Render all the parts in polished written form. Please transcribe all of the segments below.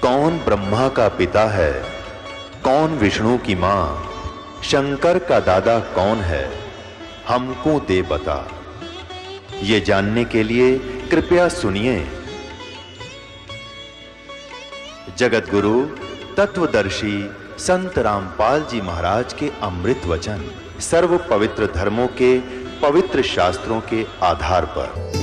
कौन ब्रह्मा का पिता है, कौन विष्णु की मां, शंकर का दादा कौन है, हमको दे बता। ये जानने के लिए कृपया सुनिए। जगत गुरु तत्वदर्शी संत रामपाल जी महाराज के अमृत वचन सर्व पवित्र धर्मों के पवित्र शास्त्रों के आधार पर।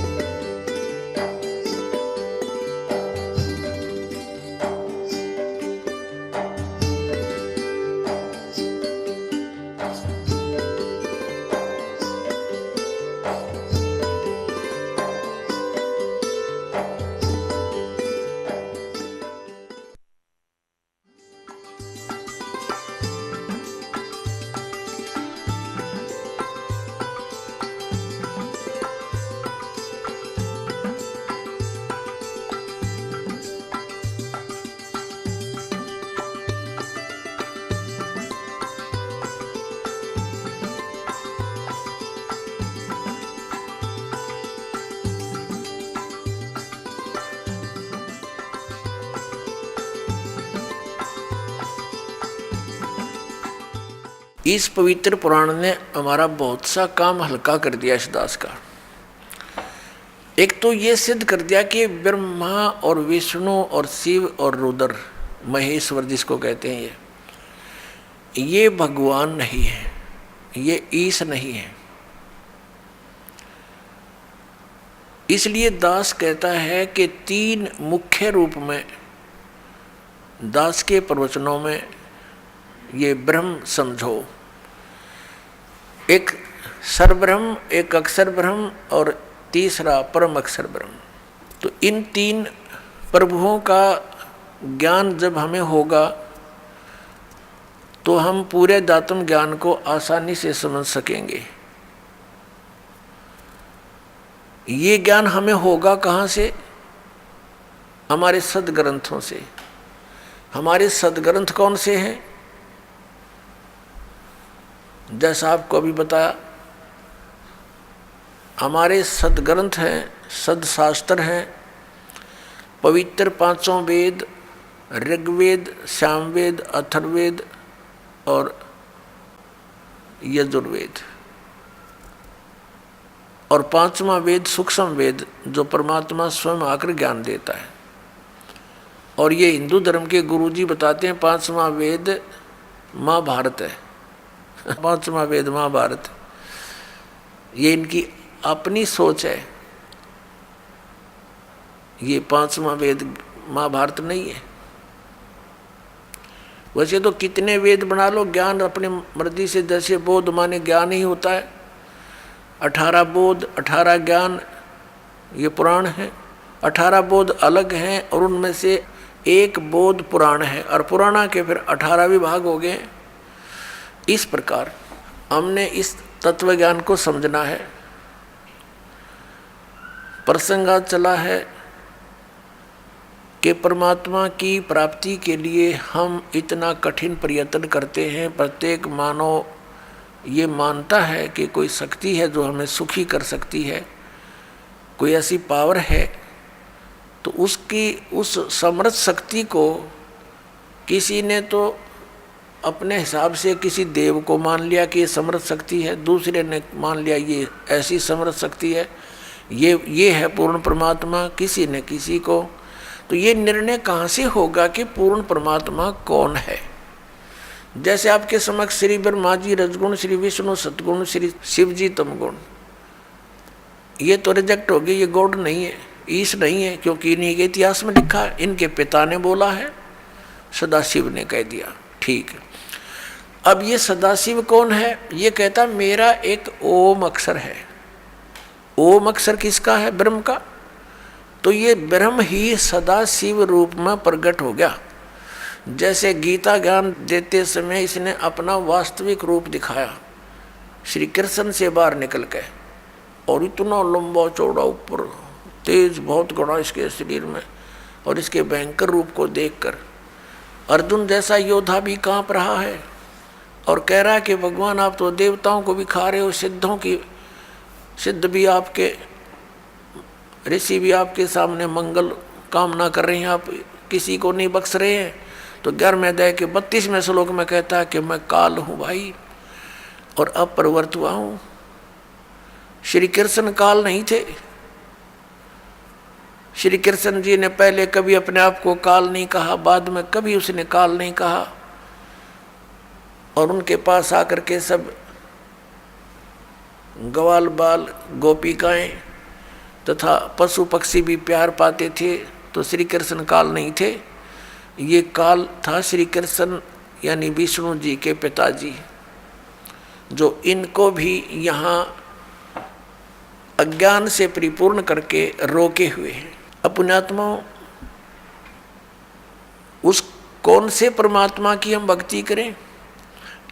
इस पवित्र पुराण ने हमारा बहुत सा काम हल्का कर दिया इस दास का। एक तो ये सिद्ध कर दिया कि ब्रह्मा और विष्णु और शिव और रुद्र महेश्वर जिसको कहते हैं ये भगवान नहीं है, ये ईश नहीं है। इसलिए दास कहता है कि तीन मुख्य रूप में दास के प्रवचनों में ये ब्रह्म समझो। एक सरब्रह्म, एक अक्षर ब्रह्म और तीसरा परम अक्षर ब्रह्म। तो इन तीन प्रभुओं का ज्ञान जब हमें होगा तो हम पूरे दातम ज्ञान को आसानी से समझ सकेंगे। ये ज्ञान हमें होगा कहाँ से? हमारे सदग्रंथों से। हमारे सदग्रंथ कौन से हैं? जैसा आपको अभी बताया, हमारे सदग्रंथ हैं, सदशास्त्र हैं, पवित्र पांचों वेद, ऋग्वेद, सामवेद, अथर्ववेद और यजुर्वेद, और पांचवा वेद सूक्ष्म वेद जो परमात्मा स्वयं आकर ज्ञान देता है। और ये हिंदू धर्म के गुरुजी बताते हैं पांचवा वेद महाभारत है। पांचवा वेद महाभारत, ये इनकी अपनी सोच है। ये पांचवा वेद महाभारत नहीं है। वैसे तो कितने वेद बना लो, ज्ञान अपनी मर्जी से, जैसे बोध माने ज्ञान ही होता है। 18 बोध 18 ज्ञान ये पुराण है। 18 बोध अलग हैं और उनमें से एक बोध पुराण है, और पुराणा के फिर 18 विभाग हो गए। इस प्रकार हमने इस तत्व ज्ञान को समझना है। प्रसंग आज चला है कि परमात्मा की प्राप्ति के लिए हम इतना कठिन प्रयत्न करते हैं। प्रत्येक मानव ये मानता है कि कोई शक्ति है जो हमें सुखी कर सकती है, कोई ऐसी पावर है। तो उसकी उस समर्थ शक्ति को किसी ने तो अपने हिसाब से किसी देव को मान लिया कि ये समर्थ शक्ति है, दूसरे ने मान लिया ये ऐसी समर्थ शक्ति है, ये है पूर्ण परमात्मा, किसी ने किसी को। तो ये निर्णय कहाँ से होगा कि पूर्ण परमात्मा कौन है? जैसे आपके समक्ष श्री ब्रह्मा जी रजगुण, श्री विष्णु सतगुण, श्री शिव जी तमगुण, ये तो रिजेक्ट हो गए। ये गॉड नहीं है, ईश नहीं है, क्योंकि इन्हीं के इतिहास में लिखा है, इनके पिता ने बोला है, सदाशिव ने कह दिया। ठीक है, अब ये सदाशिव कौन है? ये कहता मेरा एक ओम अक्षर है। ओम अक्षर किसका है? ब्रह्म का। तो ये ब्रह्म ही सदाशिव रूप में प्रकट हो गया। जैसे गीता ज्ञान देते समय इसने अपना वास्तविक रूप दिखाया श्री कृष्ण से बाहर निकल के, और इतना लंबा चौड़ा ऊपर तेज बहुत घना इसके शरीर में, और इसके भयंकर रूप को देखकर अर्जुन जैसा योद्धा भी कांप रहा है और कह रहा है कि भगवान आप तो देवताओं को भी खा रहे हो, सिद्धों की सिद्ध भी आपके, ऋषि भी आपके सामने मंगल कामना कर रहे हैं, आप किसी को नहीं बख्श रहे हैं। तो 11वें अध्याय के 32वें श्लोक में कहता है कि मैं काल हूँ भाई और अब प्रवृत्त हुआ हूँ। श्री कृष्ण काल नहीं थे। श्री कृष्ण जी ने पहले कभी अपने आप को काल नहीं कहा, बाद में कभी उसने काल नहीं कहा। और उनके पास आकर के सब ग्वाल बाल गोपिकाएं तथा पशु पक्षी भी प्यार पाते थे। तो श्री कृष्ण काल नहीं थे, ये काल था श्री कृष्ण यानी विष्णु जी के पिताजी, जो इनको भी यहाँ अज्ञान से परिपूर्ण करके रोके हुए हैं। पुण्यात्मा, उस कौन से परमात्मा की हम भक्ति करें,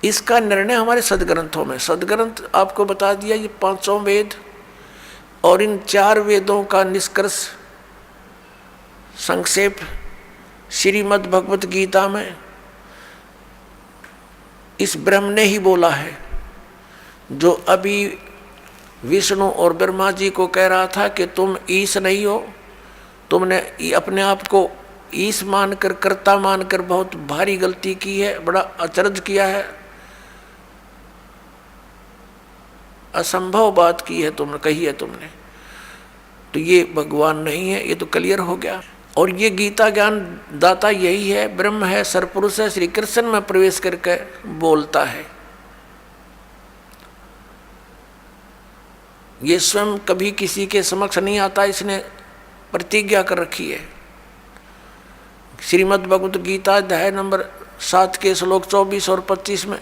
इसका निर्णय हमारे सदग्रंथों में। सदग्रंथ आपको बता दिया, ये 5 वेद और इन 4 वेदों का निष्कर्ष संक्षेप श्रीमद् भगवत गीता में इस ब्रह्म ने ही बोला है, जो अभी विष्णु और ब्रह्मा जी को कह रहा था कि तुम ईश नहीं हो, तुमने अपने आप को ईश मानकर कर्ता मानकर बहुत भारी गलती की है, बड़ा अचरज किया है, असंभव बात की है तुमने, कही है तुमने। तो ये भगवान नहीं है, ये तो क्लियर हो गया। और ये गीता ज्ञान दाता यही है, ब्रह्म है, सरपुरुष है, श्री कृष्ण में प्रवेश करके बोलता है। ये स्वयं कभी किसी के समक्ष नहीं आता, इसने प्रतिज्ञा कर रखी है। श्रीमद् भगवत गीता अध्याय नंबर 7 के श्लोक 24 और 25 में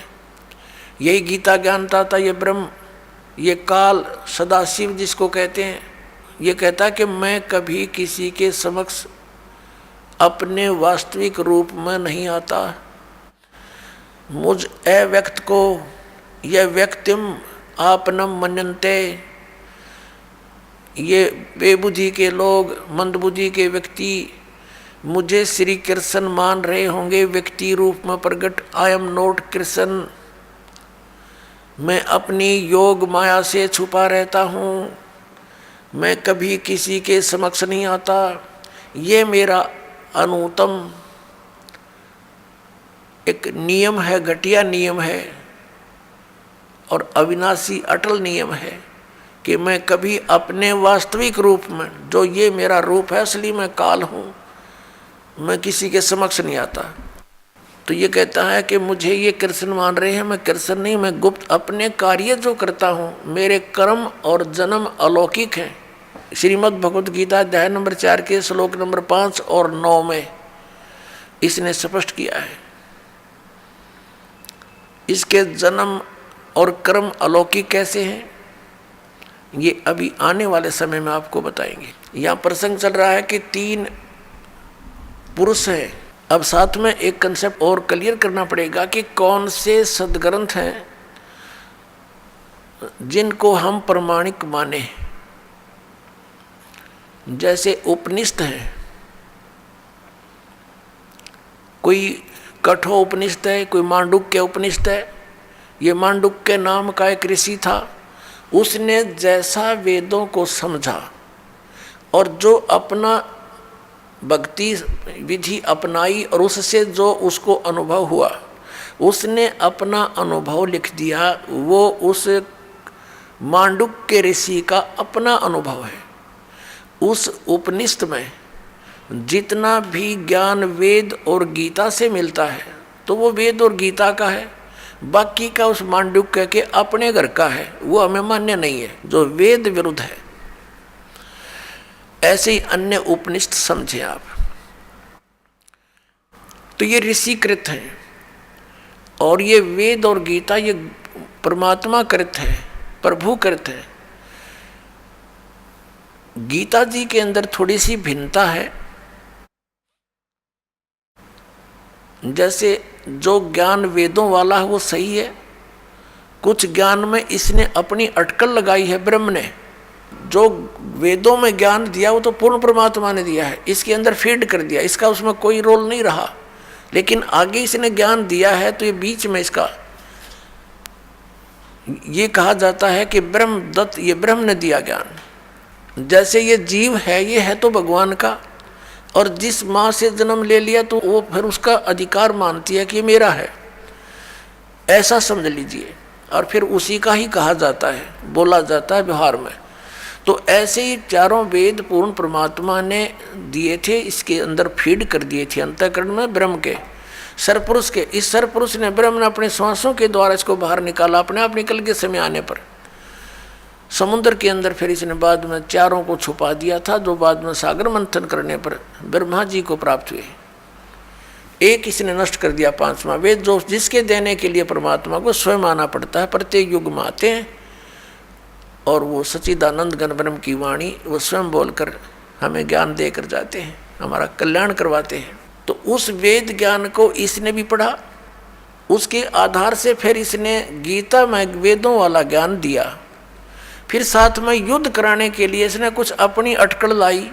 यही गीता ज्ञानता था। ये ब्रह्म, ये काल, सदाशिव जिसको कहते हैं, ये कहता है कि मैं कभी किसी के समक्ष अपने वास्तविक रूप में नहीं आता। मुझ अव्यक्त को यह व्यक्तिम आपनम मन्यन्ते, ये बेबुद्धि के लोग, मंदबुद्धि के व्यक्ति मुझे श्री कृष्ण मान रहे होंगे व्यक्ति रूप में प्रकट। आई एम नॉट कृष्ण, मैं अपनी योग माया से छुपा रहता हूँ, मैं कभी किसी के समक्ष नहीं आता। ये मेरा अनुत्तम एक नियम है, घटिया नियम है और अविनाशी अटल नियम है कि मैं कभी अपने वास्तविक रूप में, जो ये मेरा रूप है असली, मैं काल हूँ, मैं किसी के समक्ष नहीं आता। तो ये कहता है कि मुझे ये कृष्ण मान रहे हैं, मैं कृष्ण नहीं, मैं गुप्त अपने कार्य जो करता हूँ, मेरे कर्म और जन्म अलौकिक हैं। श्रीमद् भगवत गीता अध्याय नंबर 4 के श्लोक नंबर 5 और 9 में इसने स्पष्ट किया है। इसके जन्म और कर्म अलौकिक कैसे हैं, ये अभी आने वाले समय में आपको बताएंगे। यहाँ प्रसंग चल रहा है कि 3 पुरुष हैं। अब साथ में एक कंसेप्ट और क्लियर करना पड़ेगा कि कौन से सदग्रंथ हैं जिनको हम प्रमाणिक माने। जैसे उपनिषद हैं, कोई कठोर उपनिषद है, कोई मांडुक्य उपनिषद है। ये मांडुक्य नाम का एक ऋषि था, उसने जैसा वेदों को समझा और जो अपना भक्ति विधि अपनाई और उससे जो उसको अनुभव हुआ, उसने अपना अनुभव लिख दिया। वो उस मांडुक्य ऋषि का अपना अनुभव है। उस उपनिषद में जितना भी ज्ञान वेद और गीता से मिलता है तो वो वेद और गीता का है, बाकी का उस मांडुक्य के अपने घर का है, वो हमें मान्य नहीं है, जो वेद विरुद्ध है। ऐसे ही अन्य उपनिषद समझे आप। तो ये ऋषिकृत हैं और ये वेद और गीता ये परमात्मा कृत है, प्रभु कृत है। गीता जी के अंदर थोड़ी सी भिन्नता है। जैसे जो ज्ञान वेदों वाला है वो सही है, कुछ ज्ञान में इसने अपनी अटकल लगाई है। ब्रह्म ने जो वेदों में ज्ञान दिया वो तो पूर्ण परमात्मा ने दिया है, इसके अंदर फीड कर दिया, इसका उसमें कोई रोल नहीं रहा। लेकिन आगे इसने ज्ञान दिया है तो ये बीच में इसका ये कहा जाता है कि ब्रह्म दत्त, ये ब्रह्म ने दिया ज्ञान। जैसे ये जीव है, ये है तो भगवान का, और जिस माँ से जन्म ले लिया तो वो फिर उसका अधिकार मानती है कि मेरा है, ऐसा समझ लीजिए। और फिर उसी का ही कहा जाता है, बोला जाता है व्यवहार में। तो ऐसे ही चारों वेद पूर्ण परमात्मा ने दिए थे, इसके अंदर फीड कर दिए थे अंतःकरण में ब्रह्म के, सरपुरुष के। इस सरपुरुष ने, ब्रह्म ने अपने श्वासों के द्वारा इसको बाहर निकाला, अपने आप निकल के समय आने पर समुद्र के अंदर। फिर इसने बाद में चारों को छुपा दिया था, जो बाद में सागर मंथन करने पर ब्रह्मा जी को प्राप्त हुए। एक इसने नष्ट कर दिया, पांचवा वेद, जो जिसके देने के लिए परमात्मा को स्वयं आना पड़ता है। प्रत्येक युग में आते हैं और वो सच्चिदानंद घन ब्रह्म की वाणी वो स्वयं बोलकर हमें ज्ञान देकर जाते हैं, हमारा कल्याण करवाते हैं। तो उस वेद ज्ञान को इसने भी पढ़ा, उसके आधार से फिर इसने गीता में वेदों वाला ज्ञान दिया। फिर साथ में युद्ध कराने के लिए इसने कुछ अपनी अटकल लाई,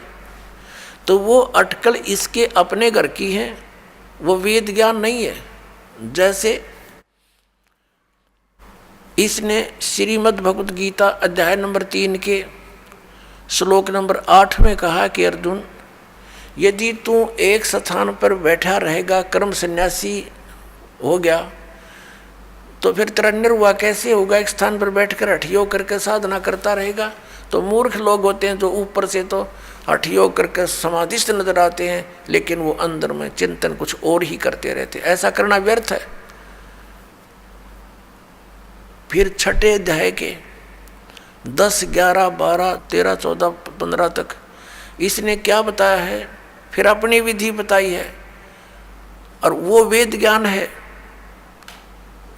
तो वो अटकल इसके अपने घर की है, वो वेद ज्ञान नहीं है। जैसे इसने श्रीमद् भगवत गीता अध्याय नंबर 3 के श्लोक नंबर 8 में कहा कि अर्जुन, यदि तू एक स्थान पर बैठा रहेगा, कर्म सन्यासी हो गया, तो फिर तेरा निर्वाह कैसे होगा? एक स्थान पर बैठकर हठयोग करके साधना करता रहेगा। तो मूर्ख लोग होते हैं जो ऊपर से तो हठयोग करके समाधिस्थ नजर आते हैं, लेकिन वो अंदर में चिंतन कुछ और ही करते रहते, ऐसा करना व्यर्थ है। फिर छठे अध्याय के 10, 11, 12, 13, 14, 15 तक इसने क्या बताया है? फिर अपनी विधि बताई है, और वो वेद ज्ञान है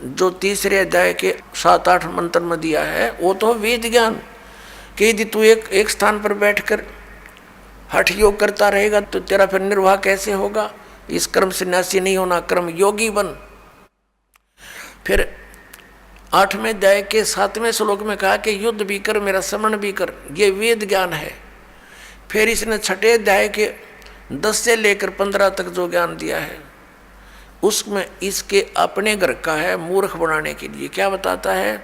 जो तीसरे अध्याय के 7, 8 मंत्र में दिया है। वो तो वेद ज्ञान कि यदि तू एक स्थान पर बैठकर हठ योग करता रहेगा तो तेरा फिर निर्वाह कैसे होगा? इस कर्म सन्यासी नहीं होना, कर्म योगी बन। फिर 8वें अध्याय के 7वें श्लोक में कहा कि युद्ध भी कर, मेरा स्मरण भी कर, ये वेद ज्ञान है। फिर इसने छठे अध्याय के 10 से लेकर 15 तक जो ज्ञान दिया है, उसमें इसके अपने घर का है मूर्ख बनाने के लिए। क्या बताता है?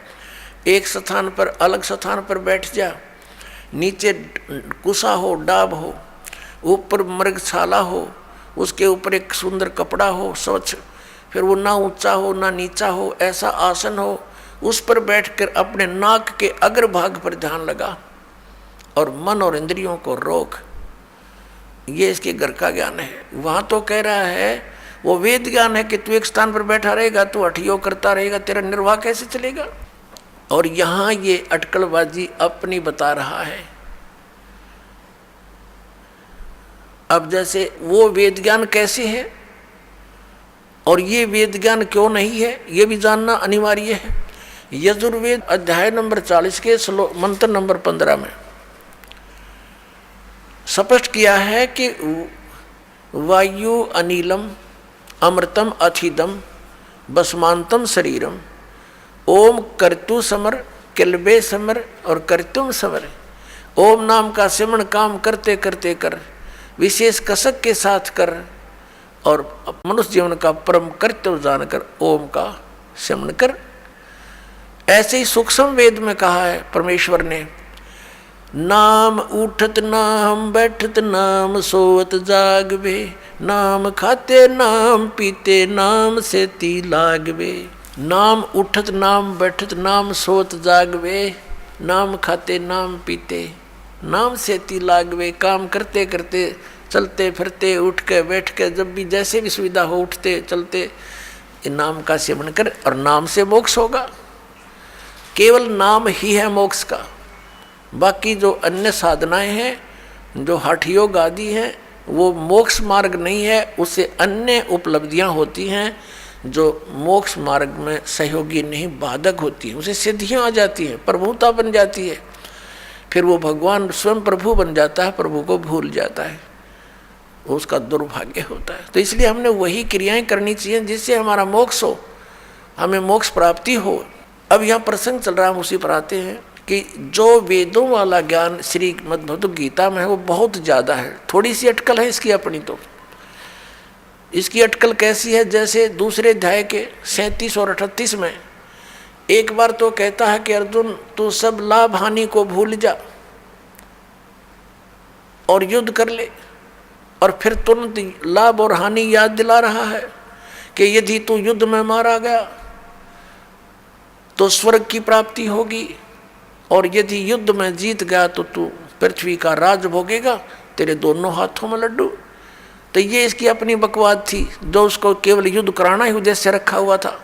एक स्थान पर, अलग स्थान पर बैठ जा, नीचे कुसा हो, डाब हो, ऊपर मृगशाला हो, उसके ऊपर एक सुंदर कपड़ा हो स्वच्छ, फिर वो ना ऊंचा हो ना नीचा हो, ऐसा आसन हो, उस पर बैठकर अपने नाक के अग्रभाग पर ध्यान लगा और मन और इंद्रियों को रोक। ये इसके घर का ज्ञान है। वहाँ तो कह रहा है वो वेद ज्ञान है कि तू एक स्थान पर बैठा रहेगा, तू हठयोग करता रहेगा, तेरा निर्वाह कैसे चलेगा? और यहाँ ये अटकलबाजी अपनी बता रहा है। अब जैसे वो वेद ज्ञान कैसे है और ये वेद ज्ञान क्यों नहीं है, ये भी जानना अनिवार्य है। यजुर्वेद अध्याय नंबर 40 के मंत्र नंबर 15 में स्पष्ट किया है कि वायु अनिलम अमृतम अथिदम भस्मांतम शरीरम ओम कर्तु समर किलबे समर और कर्तुम समर। ओम नाम का सिमरण काम करते करते कर, विशेष कसक के साथ कर, और मनुष्य जीवन का परम कर्तव्य जानकर ओम का सिमरण कर। ऐसे ही सूक्ष्म वेद में कहा है परमेश्वर ने, नाम उठत नाम बैठत नाम सोवत जागवे, नाम खाते नाम पीते नाम सेती लागवे। नाम उठत नाम बैठत नाम सोवत जागवे, नाम खाते नाम पीते नाम सेती लागवे। काम करते करते, चलते फिरते, उठ के बैठ के, जब भी जैसे भी सुविधा हो, उठते चलते नाम का सेवन कर, और नाम से मोक्ष होगा। केवल नाम ही है मोक्ष का। बाकी जो अन्य साधनाएं हैं, जो हठ योग आदि हैं, वो मोक्ष मार्ग नहीं है। उससे अन्य उपलब्धियां होती हैं जो मोक्ष मार्ग में सहयोगी नहीं, बाधक होती हैं। उसे सिद्धियां आ जाती हैं, प्रभुता बन जाती है, फिर वो भगवान स्वयं प्रभु बन जाता है, प्रभु को भूल जाता है, उसका दुर्भाग्य होता है। तो इसलिए हमने वही क्रियाएं करनी चाहिए जिससे हमारा मोक्ष हो, हमें मोक्ष प्राप्ति हो। अब यहाँ प्रसंग चल रहा है, हम उसी पर आते हैं कि जो वेदों वाला ज्ञान श्रीमद् भगवत गीता में है वो बहुत ज़्यादा है। थोड़ी सी अटकल है इसकी अपनी। तो इसकी अटकल कैसी है? जैसे दूसरे अध्याय के 37 और 38 में एक बार तो कहता है कि अर्जुन तू सब लाभ हानि को भूल जा और युद्ध कर ले, और फिर तुरंत लाभ और हानि याद दिला रहा है कि यदि तू युद्ध में मारा गया तो स्वर्ग की प्राप्ति होगी, और यदि युद्ध में जीत गया तो तू पृथ्वी का राज भोगेगा, तेरे दोनों हाथों में लड्डू। तो ये इसकी अपनी बकवाद थी, जो उसको केवल युद्ध कराना ही उद्देश्य रखा हुआ था।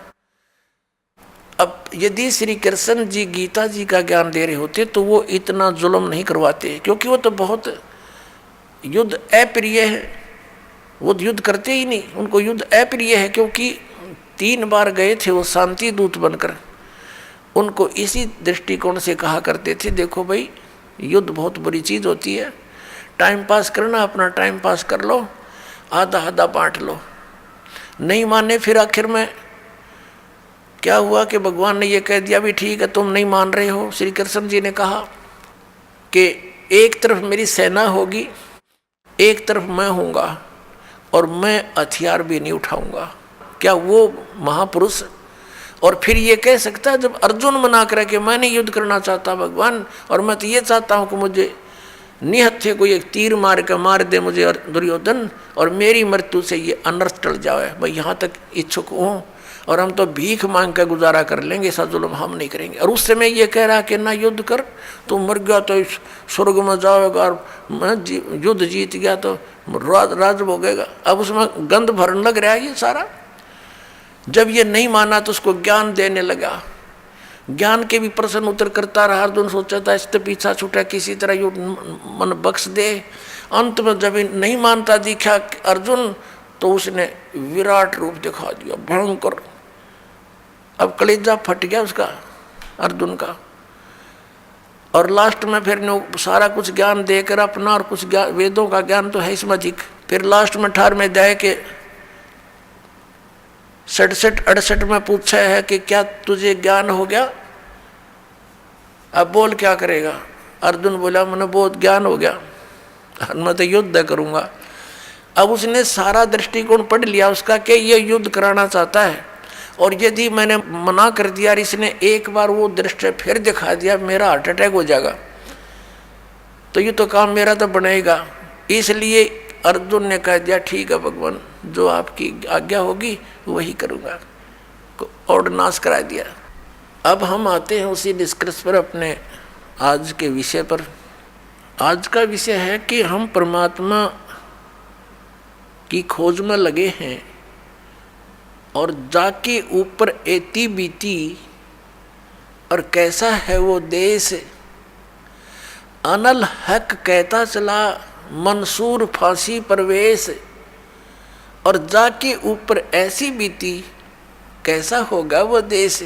अब यदि श्री कृष्ण जी गीता जी का ज्ञान दे रहे होते तो वो इतना जुल्म नहीं करवाते, क्योंकि वो तो बहुत युद्ध अप्रिय है, वो युद्ध करते ही नहीं, उनको युद्ध अप्रिय है। क्योंकि 3 बार गए थे वो शांति दूत बनकर, उनको इसी दृष्टिकोण से कहा करते थे, देखो भाई युद्ध बहुत बुरी चीज़ होती है, टाइम पास करना अपना टाइम पास कर लो, आधा आधा बांट लो। नहीं माने, फिर आखिर में क्या हुआ कि भगवान ने ये कह दिया भी ठीक है तुम नहीं मान रहे हो। श्री कृष्ण जी ने कहा कि एक तरफ मेरी सेना होगी, एक तरफ मैं हूँगा, और मैं हथियार भी नहीं उठाऊंगा। क्या वो महापुरुष और फिर ये कह सकता है, जब अर्जुन मना करे कि मैं नहीं युद्ध करना चाहता भगवान, और मैं तो ये चाहता हूँ कि मुझे निहत्थे को एक तीर मार के मार दे मुझे दुर्योधन, और मेरी मृत्यु से ये अनर्थ टल जाए, मैं यहाँ तक इच्छुक हूँ, और हम तो भीख मांग कर गुजारा कर लेंगे, ऐसा जुल्म हम नहीं करेंगे। और उस समय ये कह रहा कि ना युद्ध कर, तू मर गया तो स्वर्ग में जाएगा, और मैं युद्ध जीत गया तो राज भोगेगा। अब उसमें गंध भरने लग रहा है ये सारा। जब ये नहीं माना तो उसको ज्ञान देने लगा, ज्ञान के भी प्रश्न उत्तर करता रहा। अर्जुन सोचा था इससे पीछा छूटा, किसी तरह यो मन बख्श दे। अंत में जब नहीं मानता दिखा अर्जुन, तो उसने विराट रूप दिखा दिया, भयंकर। अब कलेजा फट गया उसका, अर्जुन का। और लास्ट में फिर सारा कुछ ज्ञान देकर अपना, और कुछ वेदों का ज्ञान तो है इसमें अधिक। फिर लास्ट में 18वें अध्याय के 67-68 में पूछा है कि क्या तुझे ज्ञान हो गया, अब बोल क्या करेगा। अर्जुन बोला मैंने बहुत ज्ञान हो गया, मैं तो युद्ध करूंगा। अब उसने सारा दृष्टिकोण पढ़ लिया उसका कि ये युद्ध कराना चाहता है, और यदि मैंने मना कर दिया और इसने एक बार वो दृष्टि फिर दिखा दिया, मेरा हार्ट अटैक हो जाएगा, तो ये तो काम मेरा तो बनेगा। इसलिए अर्जुन ने कह दिया ठीक है भगवान, जो आपकी आज्ञा होगी वही करूँगा, और नाश करा दिया। अब हम आते हैं उसी निष्कर्ष पर, अपने आज के विषय पर। आज का विषय है कि हम परमात्मा की खोज में लगे हैं, और जाके ऊपर एती बीती, और कैसा है वो देश, अनल हक कहता चला मंसूर फांसी परवेश। और जाके ऊपर ऐसी बीती, कैसा होगा वो देश।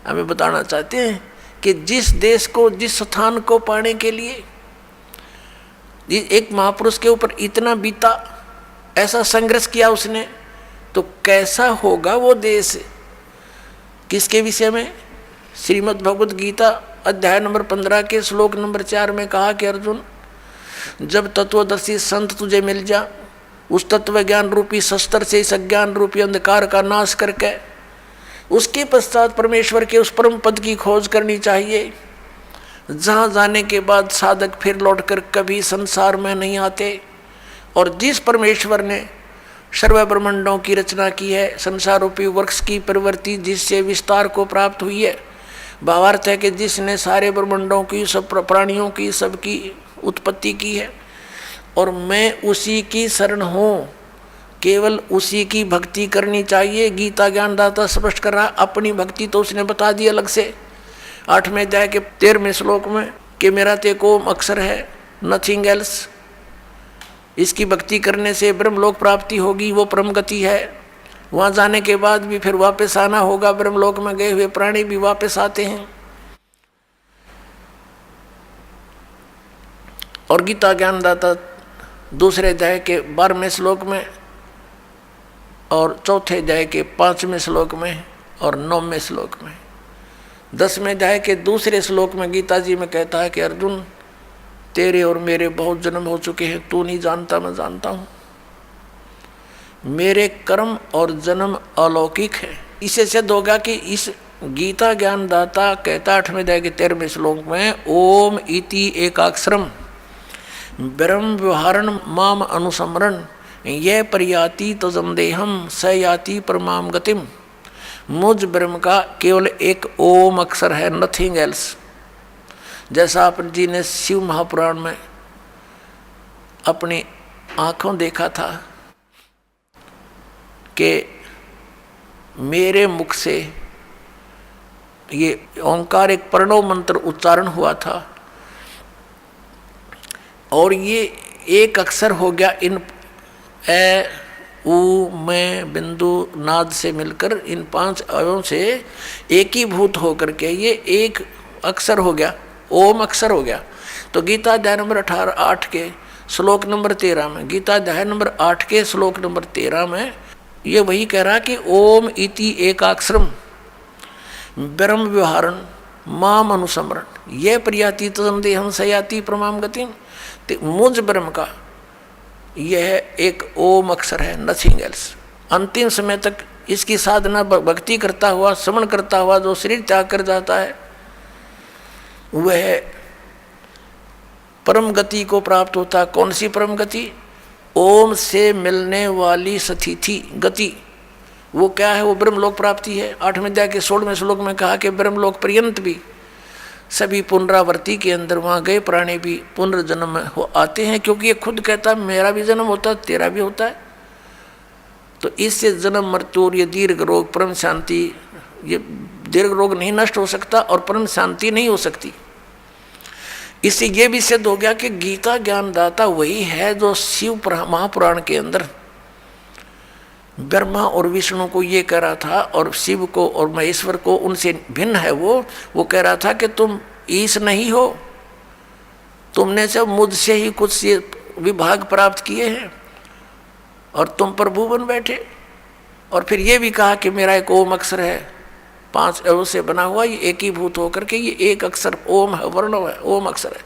हमें बताना चाहते हैं कि जिस देश को, जिस स्थान को पाने के लिए एक महापुरुष के ऊपर इतना बीता, ऐसा संघर्ष किया उसने, तो कैसा होगा वो देश। किसके विषय में? श्रीमद् भगवद गीता अध्याय नंबर 15 के श्लोक नंबर 4 में कहा कि अर्जुन, जब तत्वदर्शी संत तुझे मिल जा, उस तत्व ज्ञान रूपी शस्त्र से इस अज्ञान रूपी अंधकार का नाश करके उसके पश्चात परमेश्वर के उस परम पद की खोज करनी चाहिए, जहाँ जाने के बाद साधक फिर लौटकर कभी संसार में नहीं आते। और जिस परमेश्वर ने सर्व ब्रह्मांडों की रचना की है, संसार रूपी वृक्ष की प्रवृत्ति जिससे विस्तार को प्राप्त हुई है, भावार्थ है कि जिसने सारे ब्रह्मांडों की, सब प्राणियों की, सबकी उत्पत्ति की है, और मैं उसी की शरण हूँ, केवल उसी की भक्ति करनी चाहिए। गीता ज्ञानदाता स्पष्ट कर रहा, अपनी भक्ति तो उसने बता दी अलग से 8वें अध्याय के 13वें श्लोक में कि मेरा तेको अक्षर है, नथिंग एल्स। इसकी भक्ति करने से ब्रह्मलोक प्राप्ति होगी, वो परम गति है। वहाँ जाने के बाद भी फिर वापस आना होगा, ब्रह्मलोक में गए हुए प्राणी भी वापस आते हैं। और गीता ज्ञानदाता 2 अध्याय के 12वें श्लोक में, और 4 अध्याय के 5वें श्लोक में, और 9वें श्लोक में, 10वें अध्याय के 2 श्लोक में गीता जी में कहता है कि अर्जुन, तेरे और मेरे बहुत जन्म हो चुके हैं, तू नहीं जानता, मैं जानता हूँ। मेरे कर्म और जन्म अलौकिक है। इससे सिद्ध होगा कि इस गीता ज्ञानदाता कहता 8वें अध्याय के 13वें श्लोक में, ओम इति एकाक्षरम, ब्रह्म व्यवहारण माम अनुसमरण ये प्रयाति तजम देहम स याति परमाम गतिम। मुझ ब्रह्म का केवल एक ओम अक्षर है, नथिंग एल्स। जैसा आप जी ने शिव महापुराण में अपनी आंखों देखा था कि मेरे मुख से ये ओंकार एक प्रणव मंत्र उच्चारण हुआ था और ये एक अक्षर हो गया इन ए उ में बिंदु नाद से मिलकर इन 5 अवयवों से एकीभूत होकर के ये एक अक्षर हो गया, ओम अक्षर हो गया। तो गीता अध्याय नंबर 8 के श्लोक नंबर 13 में, गीता अध्याय नंबर 8 के श्लोक नंबर 13 में ये वही कह रहा कि ओम इति एकाक्षरम ब्रह्म व्यवहारण माम अनुसमरण ये प्रयाति तदम देहम सयाति प्रमाम गतिम। मुझ ब्रह्म का यह एक ओम अक्षर है, नथिंग एल्स। अंतिम समय तक इसकी साधना भक्ति करता हुआ, श्रवण करता हुआ जो शरीर त्याग कर जाता है वह परम गति को प्राप्त होता है। कौन सी परम गति? ओम से मिलने वाली स्थिति गति। वो क्या है? वो ब्रह्मलोक प्राप्ति है। 8वें अध्याय के 16वें श्लोक में कहा कि ब्रह्मलोक पर्यंत भी सभी पुनरावृत्ति के अंदर वहाँ गए प्राणी भी पुनर्जन्म हो आते हैं, क्योंकि ये खुद कहता है मेरा भी जन्म होता है, तेरा भी होता है। तो इससे जन्म मृत्यु और ये दीर्घ रोग परम शांति, ये दीर्घ रोग नहीं नष्ट हो सकता और परम शांति नहीं हो सकती। इससे ये भी सिद्ध हो गया कि गीता ज्ञानदाता वही है जो शिव महापुराण के अंदर ब्रह्मा और विष्णु को ये कह रहा था और शिव को और महेश्वर को उनसे भिन्न है। वो कह रहा था कि तुम ईश नहीं हो, तुमने सब मुझसे ही कुछ ये विभाग प्राप्त किए हैं और तुम प्रभु बन बैठे। और फिर ये भी कहा कि मेरा एक ओम अक्षर है, 5 अवयव से बना हुआ, ये एकीभूत होकर के ये एक अक्षर ओम है, वर्ण है, ओम अक्षर है।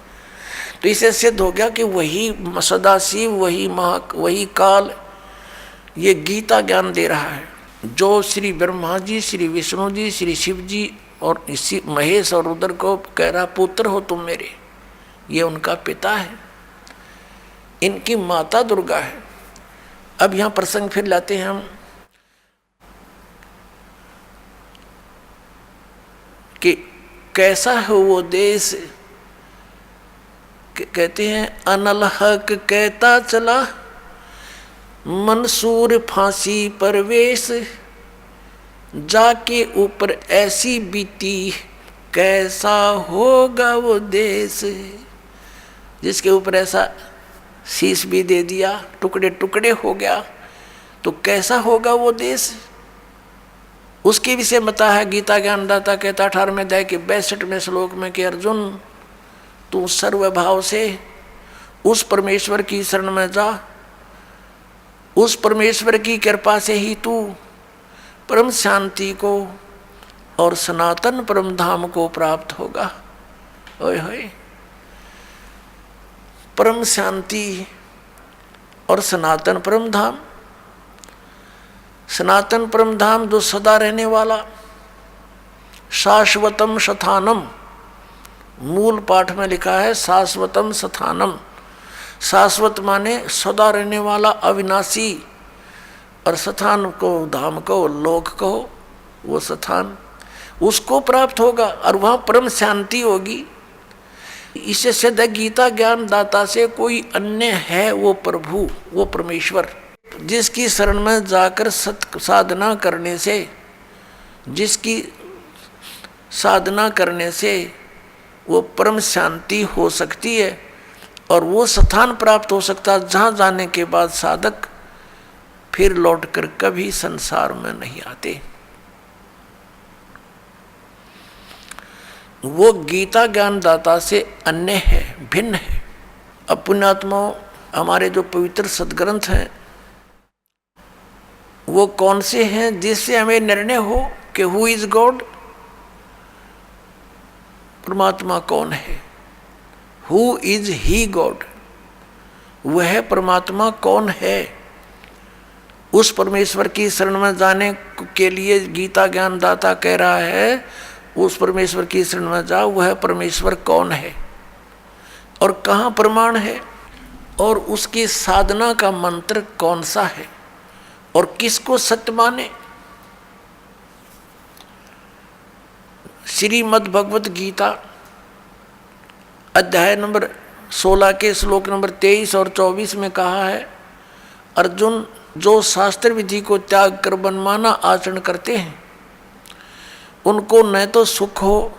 तो इससे सिद्ध हो गया कि वही सदाशिव, वही काल ये गीता ज्ञान दे रहा है, जो श्री ब्रह्मा जी, श्री विष्णु जी, श्री शिव जी और इसी महेश और रुद्र को कह रहा पुत्र हो तुम मेरे। ये उनका पिता है, इनकी माता दुर्गा है। अब यहाँ प्रसंग फिर लाते हैं हम कि कैसा है वो देश। कहते हैं अनल हक कहता चला मंसूर फांसी परवेश, जाके ऊपर ऐसी बीती कैसा होगा वो देश। जिसके ऊपर ऐसा शीश भी दे दिया, टुकड़े टुकड़े हो गया, तो कैसा होगा वो देश। उसके विषय बता है गीता ज्ञानदाता कहता 18वें अध्याय के 62वें श्लोक में कि अर्जुन तू सर्वभाव से उस परमेश्वर की शरण में जा, उस परमेश्वर की कृपा से ही तू परम शांति को और सनातन परम धाम को प्राप्त होगा। ओए होए, परम शांति और सनातन परम धाम। सनातन परम धाम जो सदा रहने वाला, शाश्वतम शथानम, मूल पाठ में लिखा है शाश्वतम शथानम। शाश्वत माने सदा रहने वाला, अविनाशी, और स्थान को, धाम को, लोक को, वो स्थान उसको प्राप्त होगा और वहाँ परम शांति होगी। इससे सिद्ध है गीता ज्ञान दाता से कोई अन्य है वो प्रभु, वो परमेश्वर, जिसकी शरण में जाकर साधना करने से, जिसकी साधना करने से वो परम शांति हो सकती है और वो स्थान प्राप्त हो सकता है जहाँ जाने के बाद साधक फिर लौटकर कभी संसार में नहीं आते। वो गीता ज्ञान दाता से अन्य है, भिन्न है। अब पुण्यात्माओं, हमारे जो पवित्र सदग्रंथ हैं वो कौन से हैं जिससे हमें निर्णय हो कि हु इज गॉड, परमात्मा कौन है, हु इज ही गॉड, वह परमात्मा कौन है। उस परमेश्वर की शरण में जाने के लिए गीता ज्ञान दाता कह रहा है उस परमेश्वर की शरण में जाओ, वह परमेश्वर कौन है और कहाँ प्रमाण है। और उसकी साधना का मंत्र कौन सा है और किसको सत्य माने। श्रीमद् भगवत गीता अध्याय नंबर 16 के श्लोक नंबर 23 और 24 में कहा है, अर्जुन, जो शास्त्र विधि को त्याग कर मनमाना आचरण करते हैं उनको न तो सुख हो,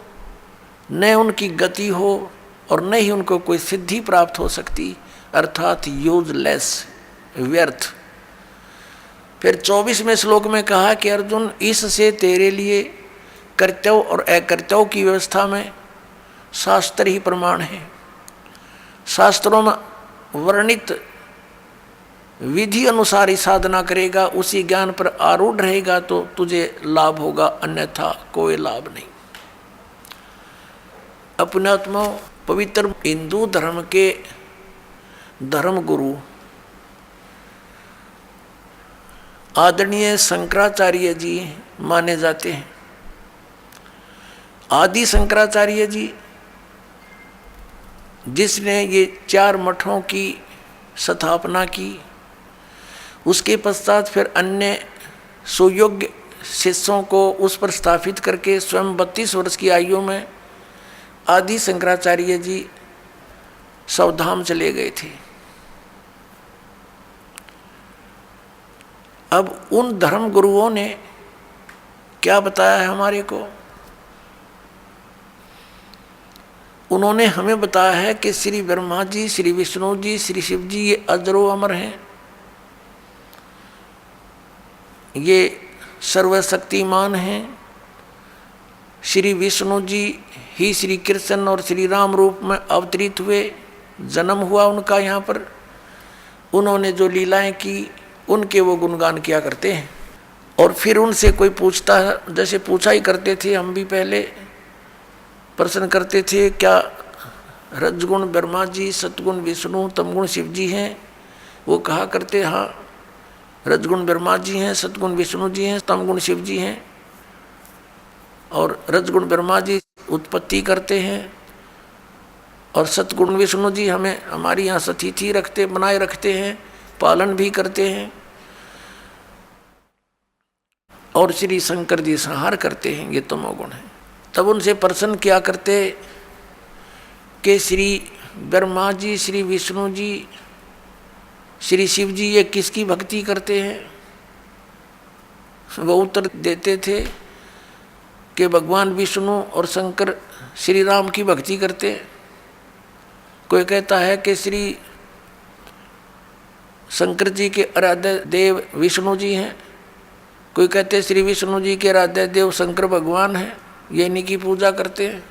न उनकी गति हो और न ही उनको कोई सिद्धि प्राप्त हो सकती, अर्थात यूजलेस, व्यर्थ। फिर 24वें श्लोक में कहा कि अर्जुन, इससे तेरे लिए कर्तव्य और अकर्तव्य की व्यवस्था में शास्त्र ही प्रमाण है। शास्त्रों में वर्णित विधि अनुसार ही साधना करेगा, उसी ज्ञान पर आरूढ़ रहेगा तो तुझे लाभ होगा, अन्यथा कोई लाभ नहीं। अपने आत्मा पवित्र हिंदू धर्म के धर्म गुरु आदरणीय शंकराचार्य जी माने जाते हैं। आदि शंकराचार्य जी जिसने ये 4 मठों की स्थापना की, उसके पश्चात फिर अन्य सुयोग्य शिष्यों को उस पर स्थापित करके स्वयं 32 वर्ष की आयु में आदि शंकराचार्य जी सवधाम चले गए थे। अब उन धर्म गुरुओं ने क्या बताया है हमारे को? उन्होंने हमें बताया है कि श्री ब्रह्मा जी, श्री विष्णु जी, श्री शिव जी ये अजरो अमर हैं, ये सर्वशक्तिमान हैं। श्री विष्णु जी ही श्री कृष्ण और श्री राम रूप में अवतरित हुए, जन्म हुआ उनका यहाँ पर, उन्होंने जो लीलाएं की उनके वो गुणगान किया करते हैं। और फिर उनसे कोई पूछता है, जैसे पूछा ही करते थे हम भी पहले, प्रश्न करते थे क्या रजगुण ब्रह्मा जी, सतगुण विष्णु, तमगुण शिव जी हैं? वो कहा करते हाँ, रजगुण ब्रह्मा जी हैं, सतगुण विष्णु जी हैं, तमगुण शिव जी हैं। और रजगुण ब्रह्मा जी उत्पत्ति करते हैं और सतगुण विष्णु जी हमें हमारी यहाँ सतिथि रखते, बनाए रखते हैं, पालन भी करते हैं। और श्री शंकर जी संहार करते हैं, ये तमोगुण है। तब उनसे प्रश्न किया करते कि श्री ब्रह्मा जी, श्री विष्णु जी, श्री शिव जी ये किसकी भक्ति करते हैं? वो उत्तर देते थे कि भगवान विष्णु और शंकर श्री राम की भक्ति करते हैं। कोई कहता है कि श्री शंकर जी के आराध्य देव विष्णु जी हैं, कोई कहते हैं श्री विष्णु जी के आराध्य देव शंकर भगवान हैं, ये इन्हीं की पूजा करते हैं।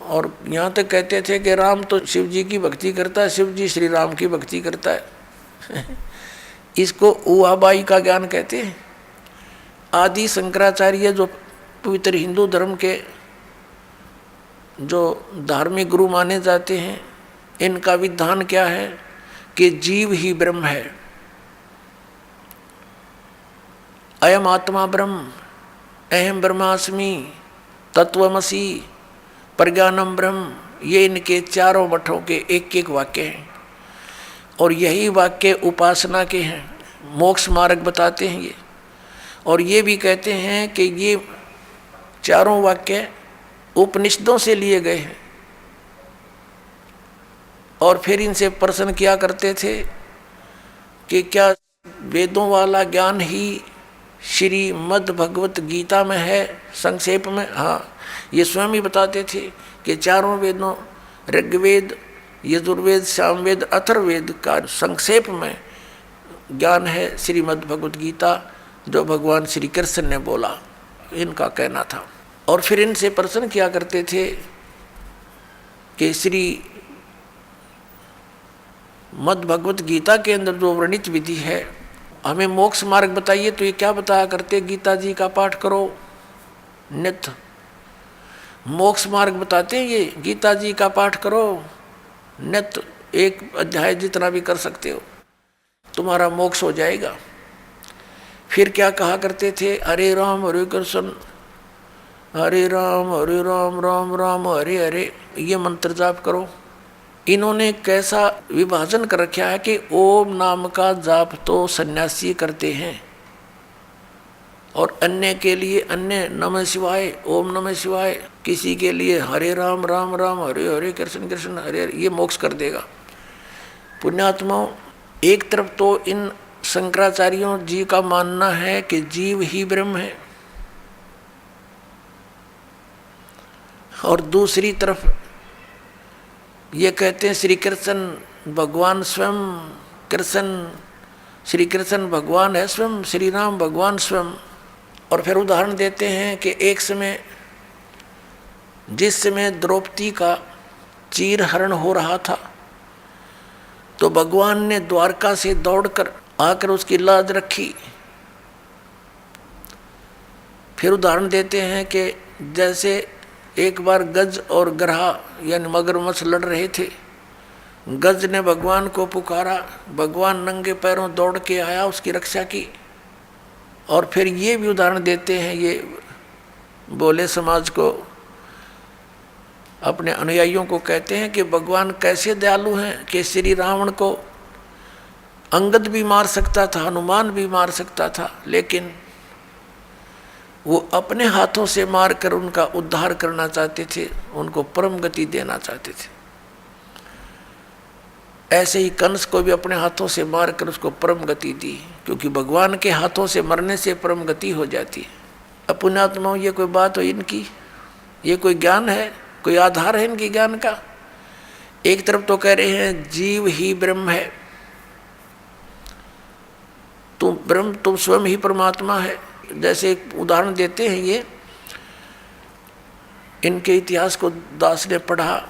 और यहाँ तक कहते थे कि राम तो शिव जी की भक्ति करता है, शिव जी श्री राम की भक्ति करता है। इसको उहाबाई का ज्ञान कहते हैं। आदि शंकराचार्य जो पवित्र हिंदू धर्म के जो धार्मिक गुरु माने जाते हैं, इनका विधान क्या है कि जीव ही ब्रह्म है, अयम आत्मा ब्रह्म, अहम ब्रह्मास्मि, तत्वमसि, प्रज्ञानम ब्रह्म, ये इनके 4 मठों के एक एक वाक्य हैं। और यही वाक्य उपासना के हैं, मोक्ष मार्ग बताते हैं ये। और ये भी कहते हैं कि ये 4 वाक्य उपनिषदों से लिए गए हैं। और फिर इनसे प्रश्न किया करते थे कि क्या वेदों वाला ज्ञान ही श्रीमद् भगवत गीता में है? संक्षेप में हाँ, ये स्वयं ही बताते थे कि 4 वेदों ऋग्वेद, यजुर्वेद, सामवेद, अथर्ववेद का संक्षेप में ज्ञान है श्रीमद् भगवत गीता, जो भगवान श्री कृष्ण ने बोला, इनका कहना था। और फिर इनसे प्रश्न किया करते थे कि श्री मद् भगवत गीता के अंदर जो वर्णित विधि है, हमें मोक्ष मार्ग बताइए। तो ये क्या बताया करते, गीता जी का पाठ करो नित्य, मोक्ष मार्ग बताते हैं ये, गीता जी का पाठ करो नित्य, 1 अध्याय जितना भी कर सकते हो, तुम्हारा मोक्ष हो जाएगा। फिर क्या कहा करते थे, हरे राम हरे कृष्ण, हरे राम राम राम हरे हरे, ये मंत्र जाप करो। इन्होंने कैसा विभाजन कर रखा है कि ओम नाम का जाप तो सन्यासी करते हैं और अन्य के लिए अन्य नमः शिवाय, ओम नमः शिवाय, किसी के लिए हरे राम राम राम हरे हरे, कृष्ण कृष्ण हरे हरे, ये मोक्ष कर देगा। पुण्यात्माओं, एक तरफ तो इन शंकराचार्यों जी का मानना है कि जीव ही ब्रह्म है, और दूसरी तरफ ये कहते हैं श्री कृष्ण भगवान स्वयं, कृष्ण श्री कृष्ण भगवान है स्वयं, श्री राम भगवान स्वयं। और फिर उदाहरण देते हैं कि एक समय जिस समय द्रौपदी का चीर हरण हो रहा था तो भगवान ने द्वारका से दौड़कर आकर उसकी लाज रखी। फिर उदाहरण देते हैं कि जैसे एक बार गज और ग्रहा यानी मगरमच्छ लड़ रहे थे, गज ने भगवान को पुकारा, भगवान नंगे पैरों दौड़ के आया, उसकी रक्षा की। और फिर ये भी उदाहरण देते हैं, ये बोले समाज को, अपने अनुयायियों को कहते हैं कि भगवान कैसे दयालु हैं कि श्री रावण को अंगद भी मार सकता था, हनुमान भी मार सकता था, लेकिन वो अपने हाथों से मारकर उनका उद्धार करना चाहते थे, उनको परम गति देना चाहते थे। ऐसे ही कंस को भी अपने हाथों से मारकर उसको परम गति दी, क्योंकि भगवान के हाथों से मरने से परम गति हो जाती है। अब पुण्यात्माओं, ये कोई बात हो इनकी, ये कोई ज्ञान है, कोई आधार है इनके ज्ञान का? एक तरफ तो कह रहे हैं जीव ही ब्रह्म है, तुम ब्रह्म, तुम स्वयं ही परमात्मा है। जैसे एक उदाहरण देते हैं, ये इनके इतिहास को दास ने पढ़ा,